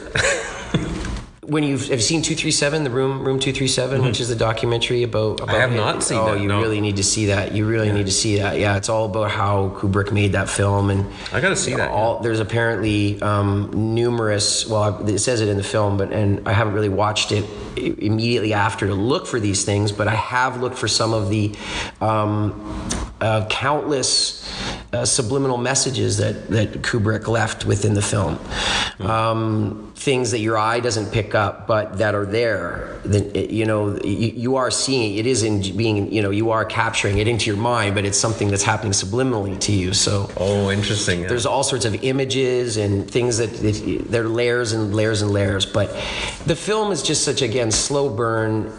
When have you seen 237, the room 237, which is the documentary about I have him? not seen that. You really need to see that. You really need to see that. Yeah, it's all about how Kubrick made that film, and I got to see that. There's apparently numerous. Well, it says it in the film, and I haven't really watched it immediately after to look for these things, but I have looked for some of the countless subliminal messages that Kubrick left within the film. Things that your eye doesn't pick up, but that are there. That you are seeing. It is in being. You are capturing it into your mind, but it's something that's happening subliminally to you. So. Oh, interesting. Yeah. There's all sorts of images and things that they're layers and layers and layers. But the film is just such, again, slow burn,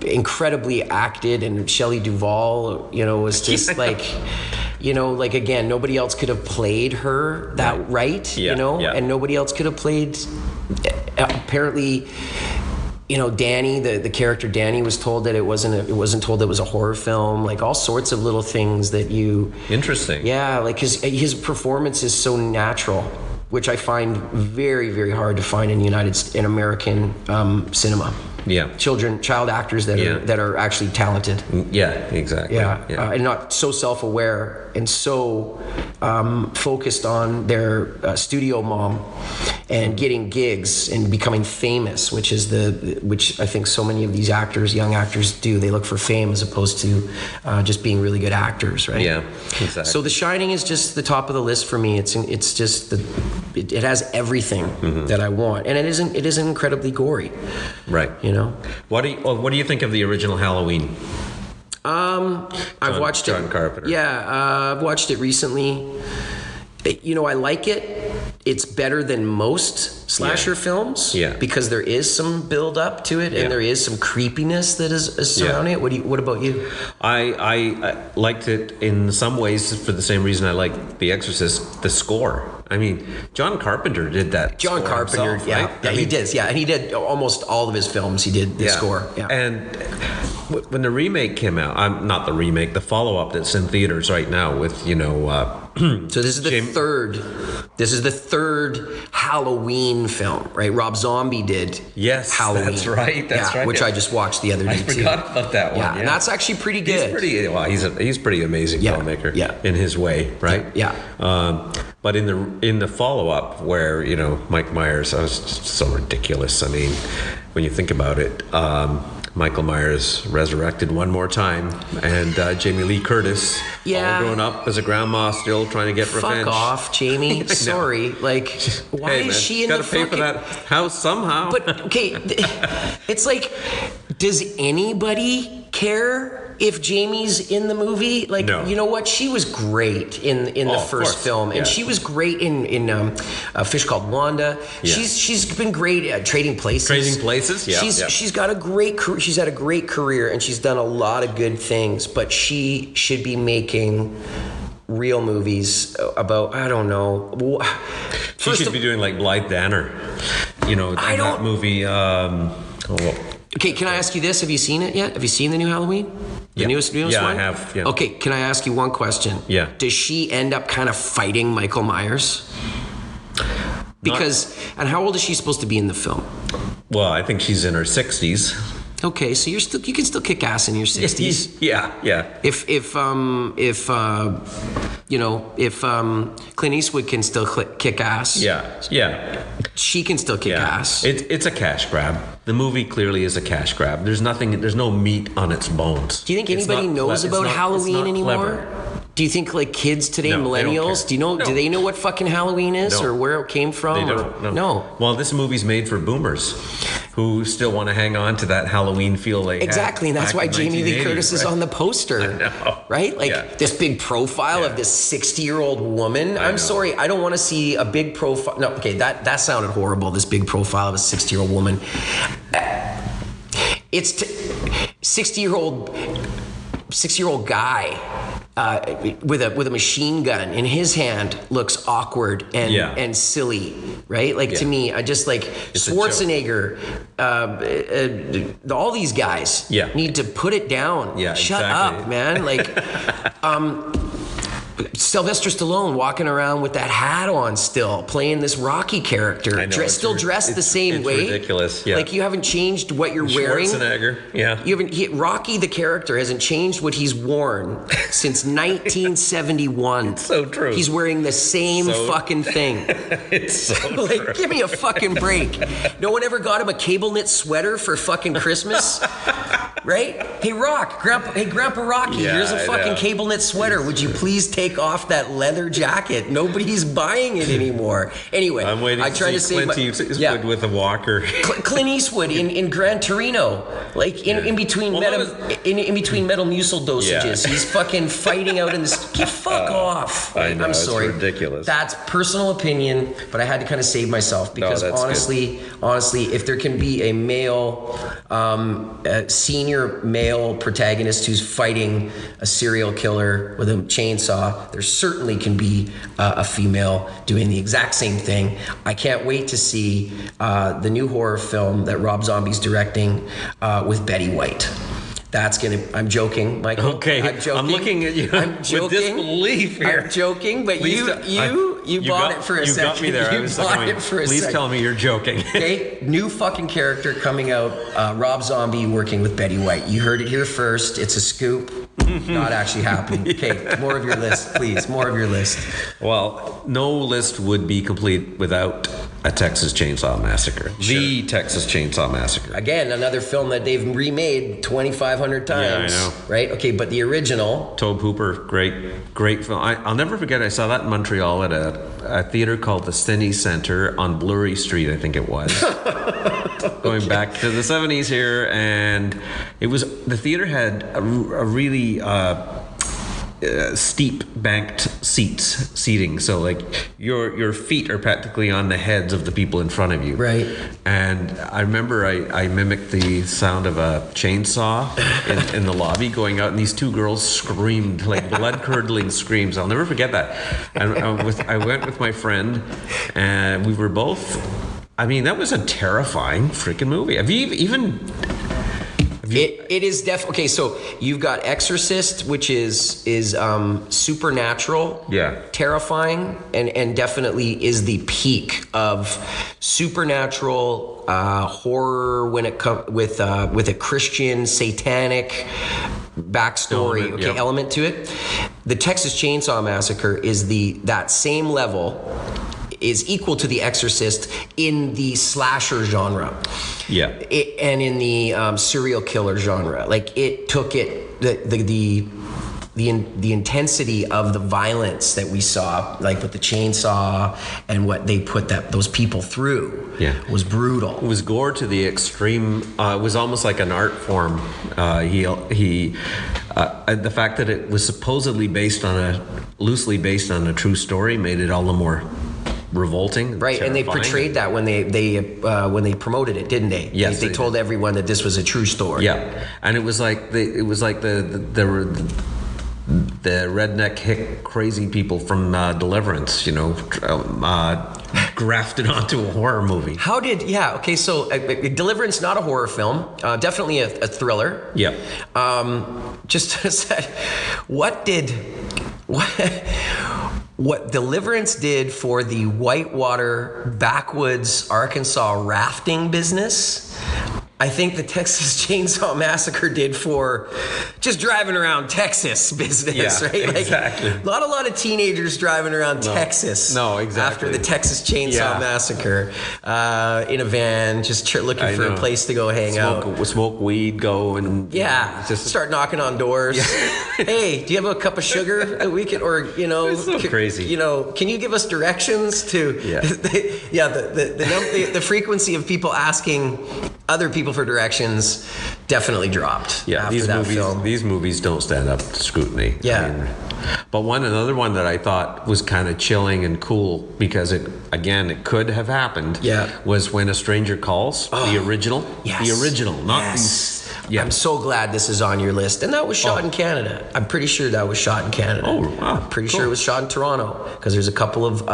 incredibly acted, and Shelley Duvall, was just like. Again, nobody else could have played her that right, and nobody else could have played, apparently, Danny, the character Danny was told that it wasn't told it was a horror film, like all sorts of little things that you... Interesting. Yeah, like his performance is so natural, which I find very, very hard to find in American cinema. Yeah, child actors that are actually talented. Yeah, exactly. Yeah, and not so self-aware and so focused on their studio mom and getting gigs and becoming famous, which I think so many of these young actors do. They look for fame as opposed to just being really good actors, right? Yeah, exactly. So The Shining is just the top of the list for me. It's just it has everything that I want, and it isn't incredibly gory, right? What do you think of the original Halloween? I've watched John Carpenter. Yeah, I've watched it recently. I like it. It's better than most slasher films because there is some build up to it and there is some creepiness that is surrounding it. What about you? I liked it in some ways for the same reason I like The Exorcist, the score. I mean, John Carpenter did that. John Carpenter, himself, right? Yeah, he did. Yeah, and he did almost all of his films. He did the score. Yeah. And when the remake came out, not the remake, the follow-up that's in theaters right now with so this is the third. This is the third Halloween film, right? Rob Zombie did. Yes, Halloween. That's right. That's right. Which I just watched the other day too. I forgot about that one. Yeah, and that's actually pretty good. He's pretty amazing filmmaker. Yeah. In his way, right? Yeah. But in the follow-up where Mike Myers, I was just so ridiculous. I mean, when you think about it. Michael Myers resurrected one more time, and Jamie Lee Curtis, all grown up as a grandma, still trying to get revenge. Fuck off, Jamie. Sorry. Like, why is she in the fucking... Gotta pay for that house somehow. But, okay, it's like, does anybody care if Jamie's in the movie? Like, no. You know what? She was great in the first film, and she was great in A Fish Called Wanda. Yeah. She's been great at Trading Places. Trading Places, yeah. She's got a great career. She's had a great career, and she's done a lot of good things. But she should be making real movies about, I don't know. She should be doing like Blythe Danner, that movie. Okay, can I ask you this? Have you seen it yet? Have you seen the new Halloween? The newest one? Yeah, I have. Yeah. Okay, can I ask you one question? Yeah. Does she end up kind of fighting Michael Myers? And how old is she supposed to be in the film? Well, I think she's in her 60s. Okay, so you can still kick ass in your 60s. Yeah. If Clint Eastwood can still kick ass. Yeah. She can still kick ass. It's a cash grab. The movie clearly is a cash grab. There's no meat on its bones. Do you think anybody knows about Halloween anymore? Clever. Do you think like kids today, millennials, do they know what fucking Halloween is or where it came from? They don't. No. Well, this movie's made for boomers who still want to hang on to that Halloween feel they exactly, and that's why Jamie Lee Curtis is on the poster, right? Like this big profile of this 60-year-old woman. I'm sorry, I don't want to see a big profile. No, okay, that sounded horrible. This big profile of a 60-year-old woman. It's 60-year-old guy. With a machine gun in his hand looks awkward and silly, right? Like to me, I just like it's Schwarzenegger. All these guys need to put it down. Yeah, shut up, man. Like Sylvester Stallone walking around with that hat on still, playing this Rocky character, still dressed the same way. It's ridiculous, yeah. Like you haven't changed what you're wearing. Schwarzenegger, yeah. Rocky the character hasn't changed what he's worn since 1971. It's so true. He's wearing the same fucking thing. It's so like, true. Give me a fucking break. No one ever got him a cable knit sweater for fucking Christmas? Right? Hey, Grandpa Rocky, here's a fucking cable knit sweater. Would you please take take off that leather jacket. Nobody's buying it anymore. Anyway, I'm waiting to see Clint Eastwood with a walker. Clint Eastwood in Gran Torino, like in between in between Metamucil dosages, he's fucking fighting out in this. Fuck off! I know, I'm sorry, it's ridiculous. That's personal opinion, but I had to kind of save myself because honestly, if there can be a male, senior male protagonist who's fighting a serial killer with a chainsaw, there certainly can be a female doing the exact same thing. I can't wait to see the new horror film that Rob Zombie's directing with Betty White. That's gonna. I'm joking, Michael. Okay, I'm joking. I'm looking at you with disbelief here. I'm joking, but you bought it for a second. You got me there. You bought it for a second. Please tell me you're joking. Okay, new fucking character coming out. Rob Zombie working with Betty White. You heard it here first. It's a scoop. Not actually happening. Okay, more of your list, please. More of your list. Well, no list would be complete without a Texas Chainsaw Massacre. Sure. The Texas Chainsaw Massacre. Again, another film that they've remade 2,500 times. Yeah, I know. Right? Okay, but the original. Tobe Hooper, great film. I'll never forget, I saw that in Montreal at a theater called the Cine Center on Blurry Street, I think it was. Going back to the 70s here, and the theater had a really steep banked seating, so like your feet are practically on the heads of the people in front of you, right? And I remember I mimicked the sound of a chainsaw in the lobby going out, and these two girls screamed like blood-curdling screams. I'll never forget that. And I went with my friend, and we were both, I mean, that was a terrifying freaking movie. Have you even... It is definitely okay. So you've got Exorcist, which is supernatural, terrifying, and definitely is the peak of supernatural horror when it comes with a Christian satanic backstory element to it. The Texas Chainsaw Massacre is that same level. Is equal to The Exorcist in the slasher genre, and in the serial killer genre. Like it took it the intensity of the violence that we saw, like with the chainsaw and what they put those people through, was brutal. It was gore to the extreme. It was almost like an art form. The fact that it was supposedly loosely based on a true story made it all the more revolting, right? Terrifying. And they portrayed that when they promoted it, didn't they? Yes, they told everyone that this was a true story. Yeah, and it was like the redneck hick crazy people from Deliverance, grafted onto a horror movie. So Deliverance, not a horror film, definitely a thriller. Yeah. Just said, what Deliverance did for the Whitewater backwoods Arkansas rafting business, I think the Texas Chainsaw Massacre did for just driving around Texas business, right? Like, exactly. Not a lot of teenagers driving around Texas. No, exactly. After the Texas Chainsaw Massacre, in a van, just looking for a place to go hang out. Smoke weed, go and just start knocking on doors. Hey, do you have a cup of sugar that we can, or it's so crazy. Can you give us directions to? The frequency of people asking other people for directions definitely dropped. These movies don't stand up to scrutiny. But another one that I thought was kind of chilling and cool because it could have happened. Was When a Stranger Calls, the original. Yes. The original, not these. Yeah. I'm so glad this is on your list. And that was shot in Canada. I'm pretty sure that was shot in Canada. Oh, wow. I'm pretty sure it was shot in Toronto because there's a couple of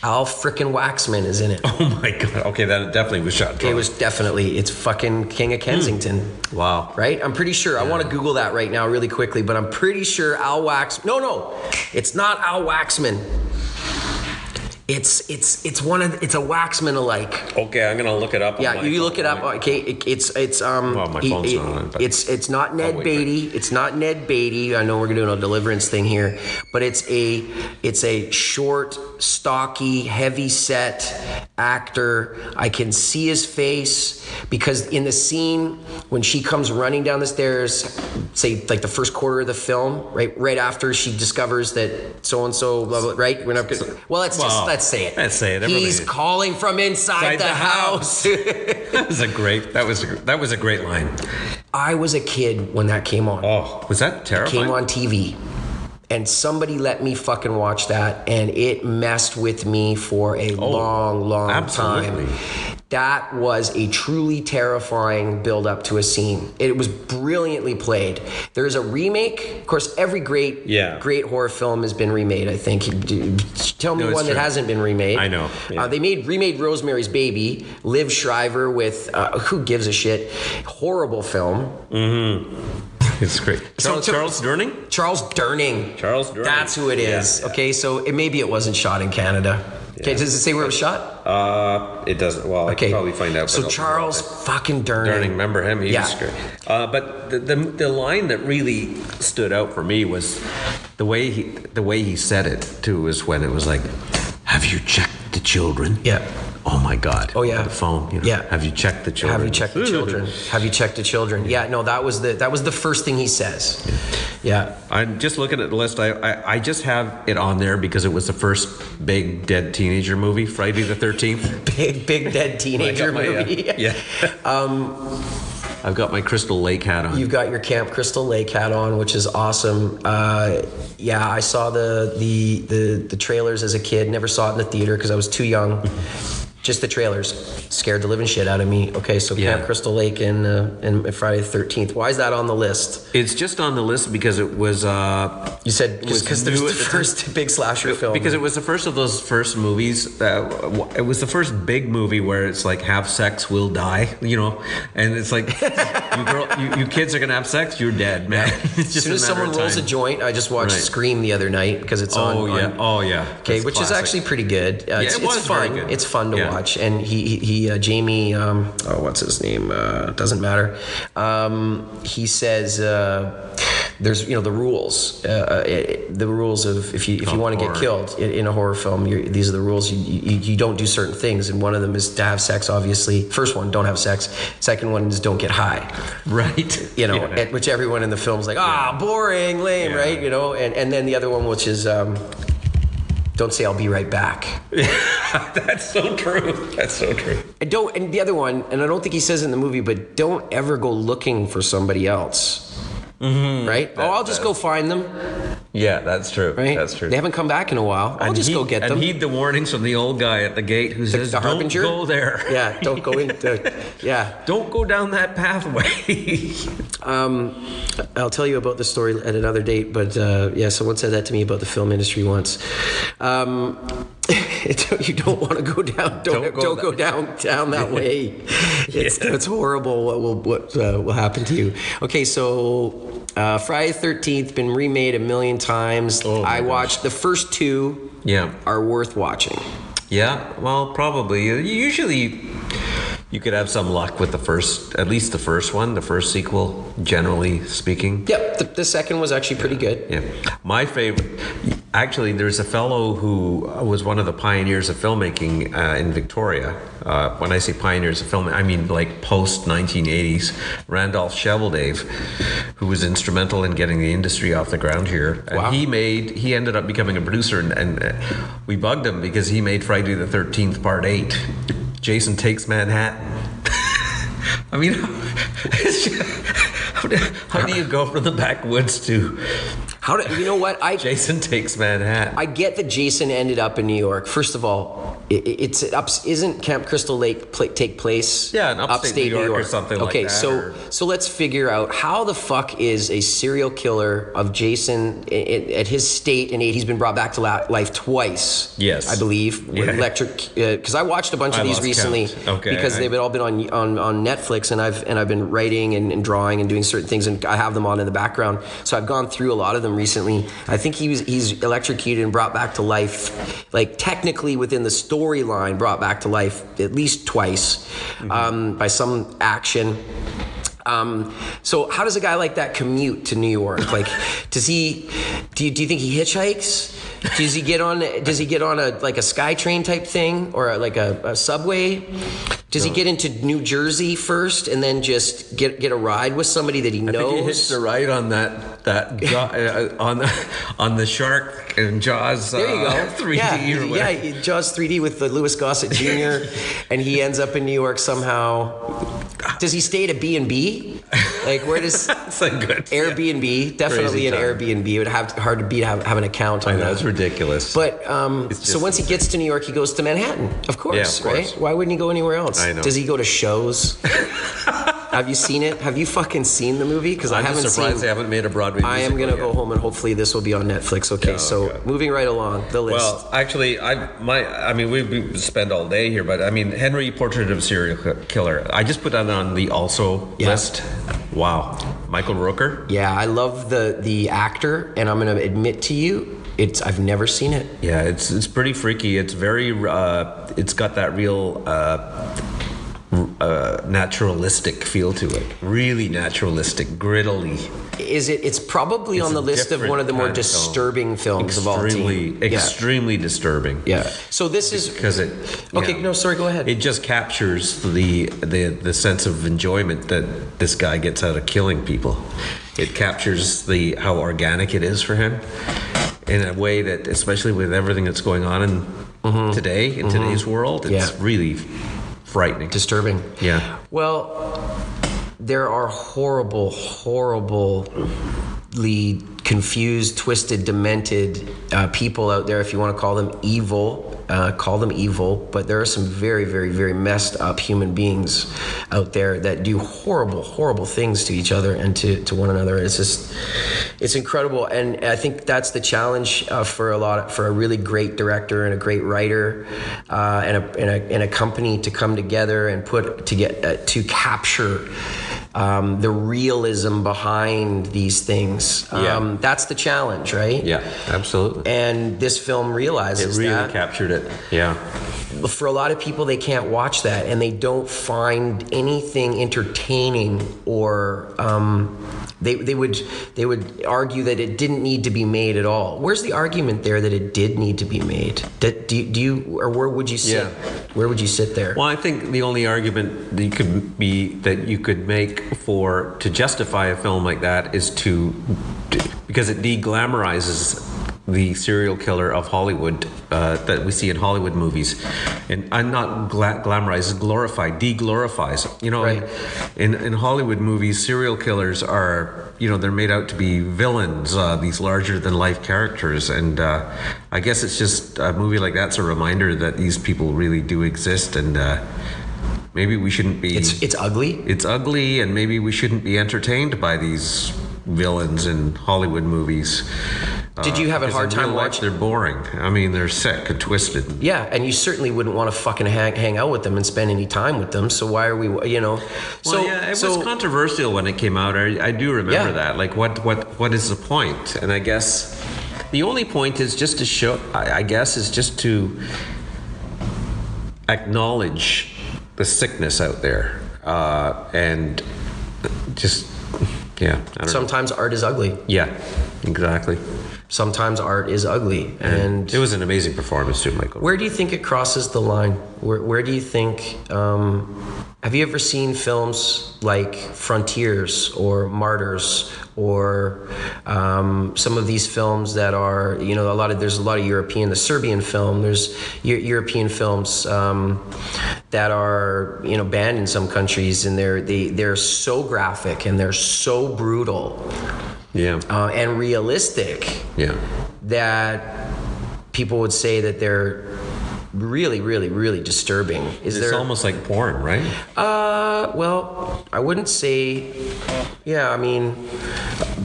Al frickin' Waxman is in it. Oh my God. Okay, that definitely was shot in Toronto. It's fucking King of Kensington. Wow. Right? I'm pretty sure. I want to Google that right now really quickly, but I'm pretty sure Al Waxman. No, it's not Al Waxman. It's a Waxman alike. Okay, I'm gonna look it up. Yeah, you look it up. Okay, Well, my phone's not on it, but it's not Ned Beatty. It's not Ned Beatty. I know we're doing a Deliverance thing here, but it's a short, stocky, heavy set actor. I can see his face because in the scene when she comes running down the stairs, say like the first quarter of the film, right after she discovers that so and so, right? We're not gonna, let's say it. Let's say it. He's calling from inside the house. That was a great line. I was a kid when that came on. Oh, was that terrifying? It came on TV. And somebody let me fucking watch that, and it messed with me for a long absolutely. time. That was a truly terrifying build-up to a scene. It was brilliantly played. There's a remake. Of course, every great horror film has been remade, I think. Tell me one that hasn't been remade. I know. Yeah. They remade Rosemary's Baby. Liv Shriver with, who gives a shit? Horrible film. Mm-hmm. It's great. Charles Durning? Charles Durning. That's who it is. Yeah. Okay, so maybe it wasn't shot in Canada. Yeah. Okay, does it say where it was shot? It doesn't. Well, I can probably find out. So Charles fucking Durning. Remember him? He was great. But the line that really stood out for me was the way he said it too. Was when it was like, "Have you checked the children?" Yeah. Oh my God. Oh yeah. The phone. Yeah. Have you checked the children? Have you checked the children? Have you checked the children? Yeah. No, that was the first thing he says. Yeah. I'm just looking at the list. I just have it on there because it was the first big dead teenager movie, Friday the 13th. Big dead teenager movie. Yeah. I've got my Crystal Lake hat on. You've got your Camp Crystal Lake hat on, which is awesome. I saw the trailers as a kid. Never saw it in the theater because I was too young. Just the trailers scared the living shit out of me. Okay, so Camp Crystal Lake and Friday the 13th. Why is that on the list? It's just on the list because it was. You said because there's the first big slasher film. Because it was the first of those first movies. It was the first big movie where it's like have sex, will die. And it's like you kids are gonna have sex, you're dead, man. It's just as soon as someone rolls a joint, I just watched Scream the other night because it's on. Oh yeah. Okay, which is actually pretty good. It's fun. Very good. It's fun to watch. And he Jamie, what's his name? Doesn't matter. He says there's the rules. The rules of if you want to get killed in a horror film, these are the rules. You don't do certain things, and one of them is to have sex. Obviously, first one, don't have sex. Second one is don't get high. Right. Which everyone in the film is like, boring, lame, right? And then the other one, which is. Don't say I'll be right back. That's so true. And the other one, and I don't think he says it in the movie, but don't ever go looking for somebody else. Mm-hmm. Right? I'll just go find them. Yeah, that's true. Right? That's true. They haven't come back in a while. I'll just go get them. And heed the warnings from the old guy at the gate who says, the harbinger? Don't go there. Yeah, don't go into... Yeah. Don't go down that pathway. I'll tell you about the story at another date, but someone said that to me about the film industry once. You don't want to go down. Don't go down that way. It's horrible. What will happen to you? Okay, so Friday the 13th been remade a million times. I watched the first two. Yeah, are worth watching. Yeah, well, probably. Usually, you could have some luck with at least the first one, the first sequel, generally speaking. Yep, the second was actually pretty good. Yeah. My favorite, actually, there's a fellow who was one of the pioneers of filmmaking in Victoria. When I say pioneers of filmmaking, I mean like post-1980s, Randolph Sheveldave, who was instrumental in getting the industry off the ground here. And wow. he ended up becoming a producer, and we bugged him because he made Friday the 13th Part 8. Jason Takes Manhattan. I mean, how do you go from the backwoods to... Jason Takes Manhattan. I get that Jason ended up in New York. First of all, isn't Camp Crystal Lake take place? Yeah, in upstate New York or something like that. Okay, so let's figure out how the fuck is a serial killer of Jason at his state and age. He's been brought back to life twice. Yes, I believe. Yeah. Electric, because I watched a bunch of these recently. Okay, because they've all been on Netflix, and I've been writing and drawing and doing certain things, and I have them on in the background. So I've gone through a lot of them recently. I think he's electrocuted and brought back to life, like technically within the storyline, brought back to life at least twice by some action. So how does a guy like that commute to New York? Like, do you think he hitchhikes? Does he get on a like a SkyTrain type thing or a subway? Does he get into New Jersey first and then just get a ride with somebody that he knows? I think he hitched a ride on on the shark and Jaws. There you go. 3D. Yeah, Jaws 3D with the Louis Gossett Jr. and he ends up in New York somehow. Does he stay at a B&B? Like, where does that's a good Airbnb? Yeah. Definitely an Airbnb. It would hard to be to have an account on that. That's ridiculous. But so once he gets to New York, he goes to Manhattan, of course, right? Why wouldn't he go anywhere else? I know. Does he go to shows? Have you seen it? Have you fucking seen the movie? Because I haven't seen. I'm surprised they haven't made a Broadway musical. I am going to go home and hopefully this will be on Netflix. Okay, moving right along the list. Well, actually, we spend all day here, but I mean, Henry, Portrait of a Serial Killer. I just put that on the also list. Wow, Michael Rooker. Yeah, I love the actor, and I'm going to admit to you, I've never seen it. Yeah, it's pretty freaky. It's very it's got that real naturalistic feel to it. Really naturalistic, grittily. It's probably on the list of one of the more disturbing films of all time. Extremely disturbing. Yeah. So this is because it. Okay, no, sorry, go ahead. It just captures the sense of enjoyment that this guy gets out of killing people. It captures how organic it is for him in a way that, especially with everything that's going on in today's world, it's really frightening. Disturbing. Yeah. Well, there are horribly confused, twisted, demented people out there, if you want to call them evil. But there are some very, very, very messed up human beings out there that do horrible things to each other and to one another. It's incredible, and I think that's the challenge for a really great director and a great writer and a company to come together and to capture the realism behind these things. That's the challenge, right? Yeah, absolutely. And this film realizes it really that. Captured it. Yeah. For a lot of people, they can't watch that, and they don't find anything entertaining, or they would argue that it didn't need to be made at all. Where's the argument there that it did need to be made? Do you, or where would you sit? Yeah. Where would you sit there? Well, I think the only argument that you could make to justify a film like that is because it de-glamorizes the serial killer of Hollywood that we see in Hollywood movies, and I'm not glamorized, de-glorifies. You know, right. in Hollywood movies, serial killers are, they're made out to be villains, these larger than life characters, and I guess it's just a movie like that's a reminder that these people really do exist, and maybe we shouldn't be. It's ugly. It's ugly, and maybe we shouldn't be entertained by these villains in Hollywood movies. Did you have a hard time watching? They're boring. I mean, they're sick and twisted. Yeah, and you certainly wouldn't want to fucking hang out with them and spend any time with them. So why are we, Well, yeah, it was controversial when it came out. I do remember that. Like, what is the point? And I guess the only point is just to show. I guess is just to acknowledge the sickness out there, and just. Yeah. Sometimes art is ugly. Yeah, exactly. Sometimes art is ugly, and it was an amazing performance too, Michael. Where do you think it crosses the line? Where do you think? Have you ever seen films like Frontiers or Martyrs or some of these films that are, there's a lot of European, the Serbian film, there's European films that are, banned in some countries, and they're so graphic and they're so brutal. Yeah. And realistic. Yeah. That people would say that they're really, really, really disturbing. It's almost like porn, right? Well, I wouldn't say. Yeah, I mean,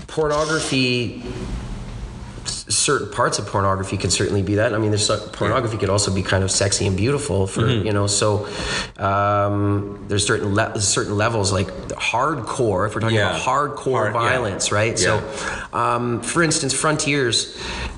pornography certain parts of pornography can certainly be that. I mean, pornography could also be kind of sexy and beautiful for so there's certain levels, like hardcore, if we're talking about hardcore violence, right? So for instance, Frontiers,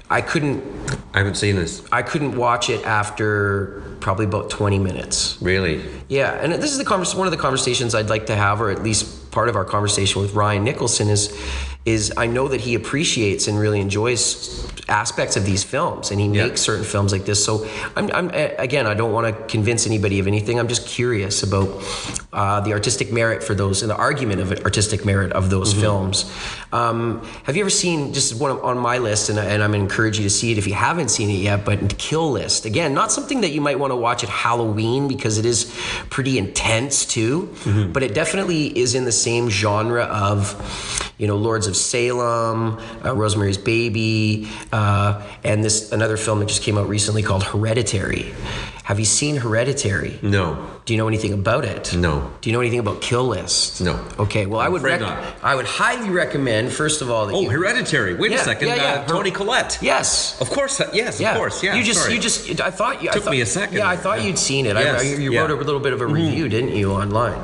I haven't seen this. I couldn't watch it after probably about 20 minutes. Really? Yeah, and this is one of the conversations I'd like to have, or at least part of our conversation with Ryan Nicholson is I know that he appreciates and really enjoys aspects of these films, and he makes certain films like this. So I'm again, I don't want to convince anybody of anything. I'm just curious about the artistic merit for those, and the argument of artistic merit of those films. Have you ever seen, just one on my list, and I'm going to encourage you to see it if you haven't seen it yet, but Kill List. Again, not something that you might want to watch at Halloween because it is pretty intense too, but it definitely is in the same genre of, Lords of Salem, Rosemary's Baby, and another film that just came out recently called Hereditary. Have you seen Hereditary? No. Do you know anything about it? No. Do you know anything about Kill List? No. Okay, well, I would highly recommend, first of all, that Hereditary. Wait a second. Toni Collette. Yes. Of course. Yes, of course. Yeah. I thought you took me a second. Yeah, I thought you'd seen it. Yes. You wrote a little bit of a review, didn't you, online?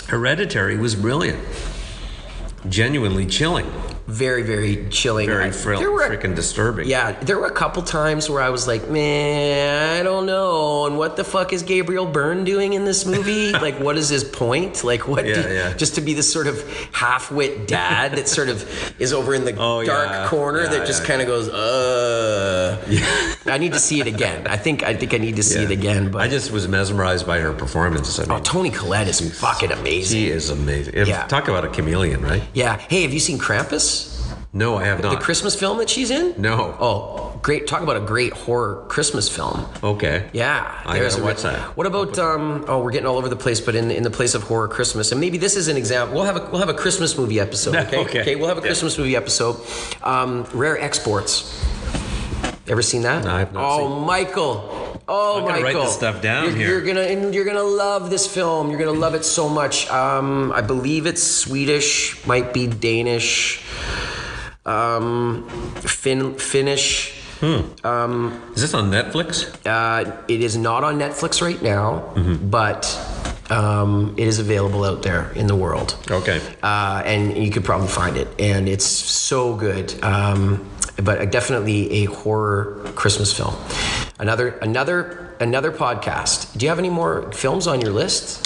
Hereditary was brilliant. Genuinely chilling. Very, very chilling. Very freaking disturbing. Yeah, there were a couple times where I was like, man, I don't know. And what the fuck is Gabriel Byrne doing in this movie? Like, what is his point? Like, just to be this sort of half-wit dad that sort of is over in the dark corner that just kind of goes, I need to see it again. I think I need to see it again. But I just was mesmerized by her performance. Toni Collette is fucking amazing. She is amazing. Talk about a chameleon, right? Yeah. Hey, have you seen Krampus? No, I have not. The Christmas film that she's in? No. Oh, great. Talk about a great horror Christmas film. Okay. Yeah. I gotta watch that. What about, we're getting all over the place, but in the place of horror Christmas, and maybe this is an example. We'll have a Christmas movie episode, okay? Okay. We'll have a Christmas movie episode. Rare Exports. Ever seen that? No, I have not seen it. Michael. I'm gonna write this stuff down here. You're gonna love this film. You're gonna love it so much. I believe it's Swedish, might be Danish, Finnish. Is this on Netflix? It is not on Netflix right now, but it is available out there in the world. Okay. And you could probably find it, and it's so good. But definitely a horror Christmas film. Another podcast. Do you have any more films on your list?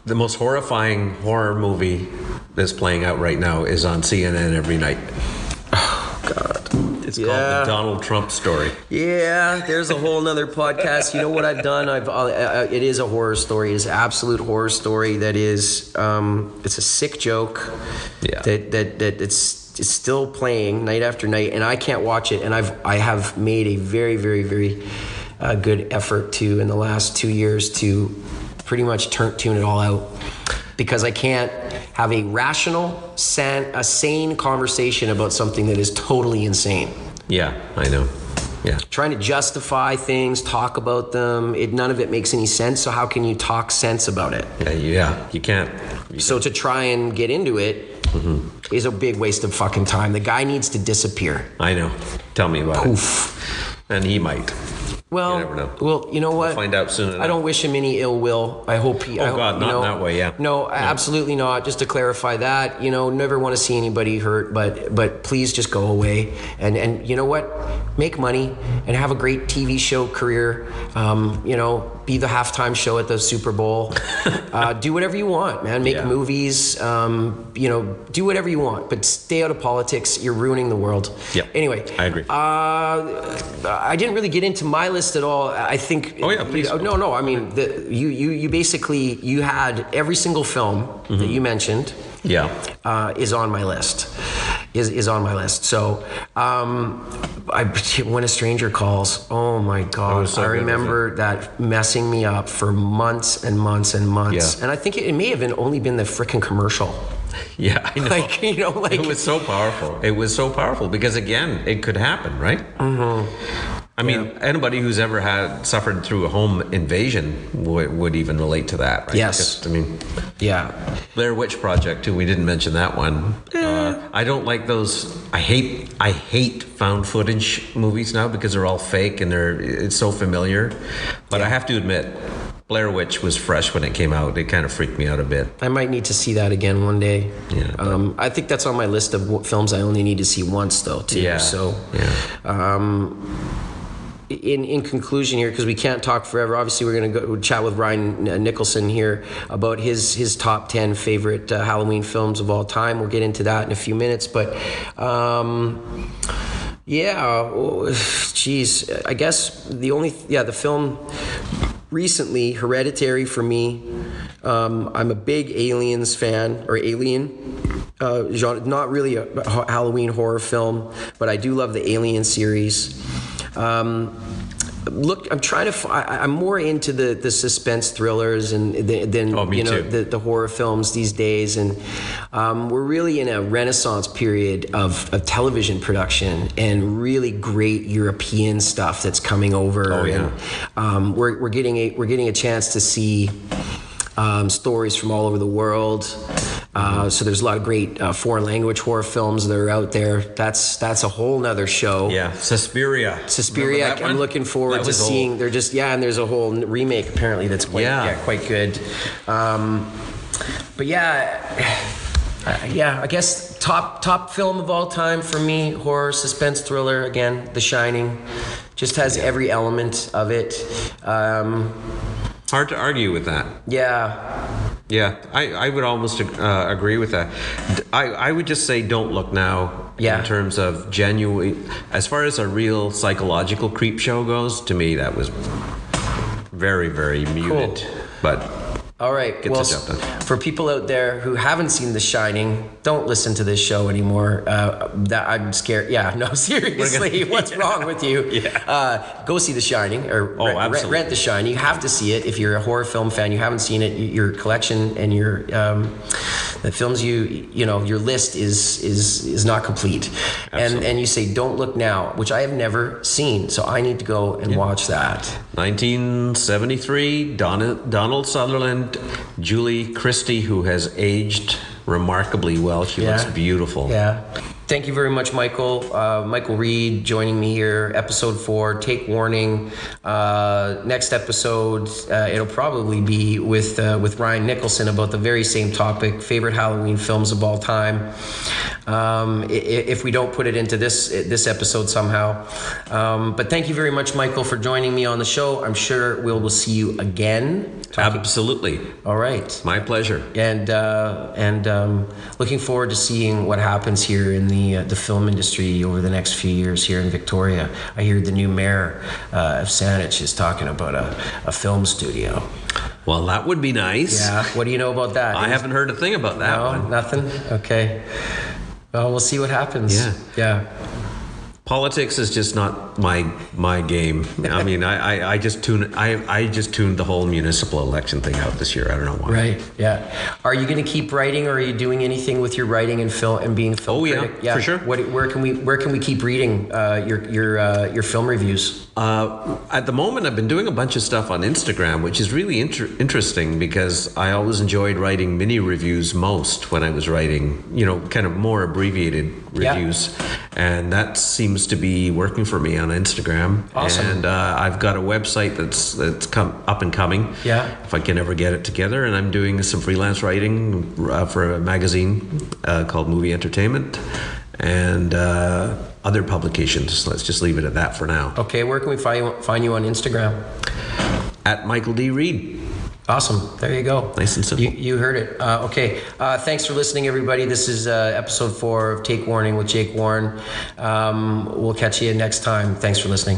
The most horrifying horror movie that's playing out right now is on CNN every night. Oh, God. It's called The Donald Trump Story. Yeah, there's a whole nother podcast. You know what I've done? It is a horror story. It is an absolute horror story that is, it's a sick joke. Yeah. That it's still playing night after night, and I can't watch it. And I have made a very, very, very good effort to, in the last 2 years, to pretty much tune it all out, because I can't have a rational, sane conversation about something that is totally insane. Yeah, I know. Yeah. Trying to justify things, talk about them, none of it makes any sense. So how can you talk sense about it? Yeah, you can't. So to try and get into it is a big waste of fucking time. The guy needs to disappear. I know. Tell me about it. And he might. Well, you never know. Well, you know what? We'll find out soon enough. I don't wish him any ill will. I hope he... not in that way, yeah. No, absolutely not. Just to clarify that, never want to see anybody hurt, but please just go away. And you know what? Make money and have a great TV show career. Be the halftime show at the Super Bowl. Do whatever you want, man. Make movies. Do whatever you want, but stay out of politics. You're ruining the world. Yeah. Anyway, I agree. I didn't really get into my list at all. I think. Oh yeah, please. No. I mean, you basically you had every single film that you mentioned. Yeah. Is on my list. Is on my list. So, When a Stranger Calls. Oh my God! I remember that messing me up for months and months and months. Yeah. And I think it may have only been the frickin' commercial. Yeah, I know. It was so powerful. It was so powerful because again, it could happen, right? I mean, anybody who's ever suffered through a home invasion would even relate to that, right? Yes. Just, I mean, Blair Witch Project too. We didn't mention that one. I don't like those. I hate found footage movies now because they're all fake and it's so familiar. But I have to admit, Blair Witch was fresh when it came out. It kind of freaked me out a bit. I might need to see that again one day. Yeah. I think that's on my list of films I only need to see once, though, too. Yeah. So, in conclusion here, because we can't talk forever, obviously we're going to go chat with Ryan Nicholson here about his top 10 favorite Halloween films of all time. We'll get into that in a few minutes. But, I guess the film recently, Hereditary for me. I'm a big Aliens fan, or Alien genre. Not really a Halloween horror film, but I do love the Alien series. Look, I'm trying to. I'm more into the suspense thrillers than the horror films these days, and we're really in a renaissance period of television production and really great European stuff that's coming over. And we're getting a chance to see stories from all over the world. So there's a lot of great foreign language horror films that are out there. That's a whole nother show. Yeah, Suspiria. I'm looking forward to seeing. Old. They're just and there's a whole remake apparently that's quite good. I guess top film of all time for me, horror, suspense, thriller. Again, The Shining, just has every element of it. Hard to argue with that. Yeah, I would almost agree with that. I would just say Don't Look Now in terms of genuine, as far as a real psychological creep show goes, to me that was very, very muted. Cool. But all right, for people out there who haven't seen The Shining, don't listen to this show anymore. That I'm scared. Yeah, no, seriously, what's wrong with you? Go see The Shining, or rent The Shining. You have to see it if you're a horror film fan. You haven't seen it. Your collection and your the films your list is not complete. And you say Don't Look Now, which I have never seen, so I need to go and watch that. 1973, Donald Sutherland. Julie Christie, who has aged remarkably well. She looks beautiful. Yeah. Thank you very much, Michael. Michael Reid joining me here, episode 4, Take Warning. Next episode, it'll probably be with Ryan Nicholson about the very same topic, favorite Halloween films of all time. If we don't put it into this episode somehow. But thank you very much, Michael, for joining me on the show. I'm sure we'll see you again. Absolutely. All right. My pleasure. And looking forward to seeing what happens here in the film industry over the next few years here in Victoria. I hear the new mayor of Saanich is talking about a film studio. Well, that would be nice. Yeah. What do you know about that? I haven't heard a thing about that one. Nothing? Okay. Well, we'll see what happens. Yeah. Politics is just not my game. I mean, I just tuned the whole municipal election thing out this year. I don't know why. Right. Yeah. Are you going to keep writing, or are you doing anything with your writing and film and being film critic? Yeah, for sure. Where can we keep reading your film reviews? At the moment, I've been doing a bunch of stuff on Instagram, which is really interesting because I always enjoyed writing mini reviews most when I was writing, kind of more abbreviated reviews, and that seems to be working for me on Instagram. Awesome. And I've got a website that's come up and coming. Yeah. If I can ever get it together, and I'm doing some freelance writing for a magazine called Movie Entertainment, and other publications. Let's just leave it at that for now. Okay, where can we find you on Instagram? At Michael D. Reid. Awesome. There you go. Nice and simple. You heard it. Okay. Thanks for listening, everybody. This is episode 4 of Take Warning with Jake Warren. We'll catch you next time. Thanks for listening.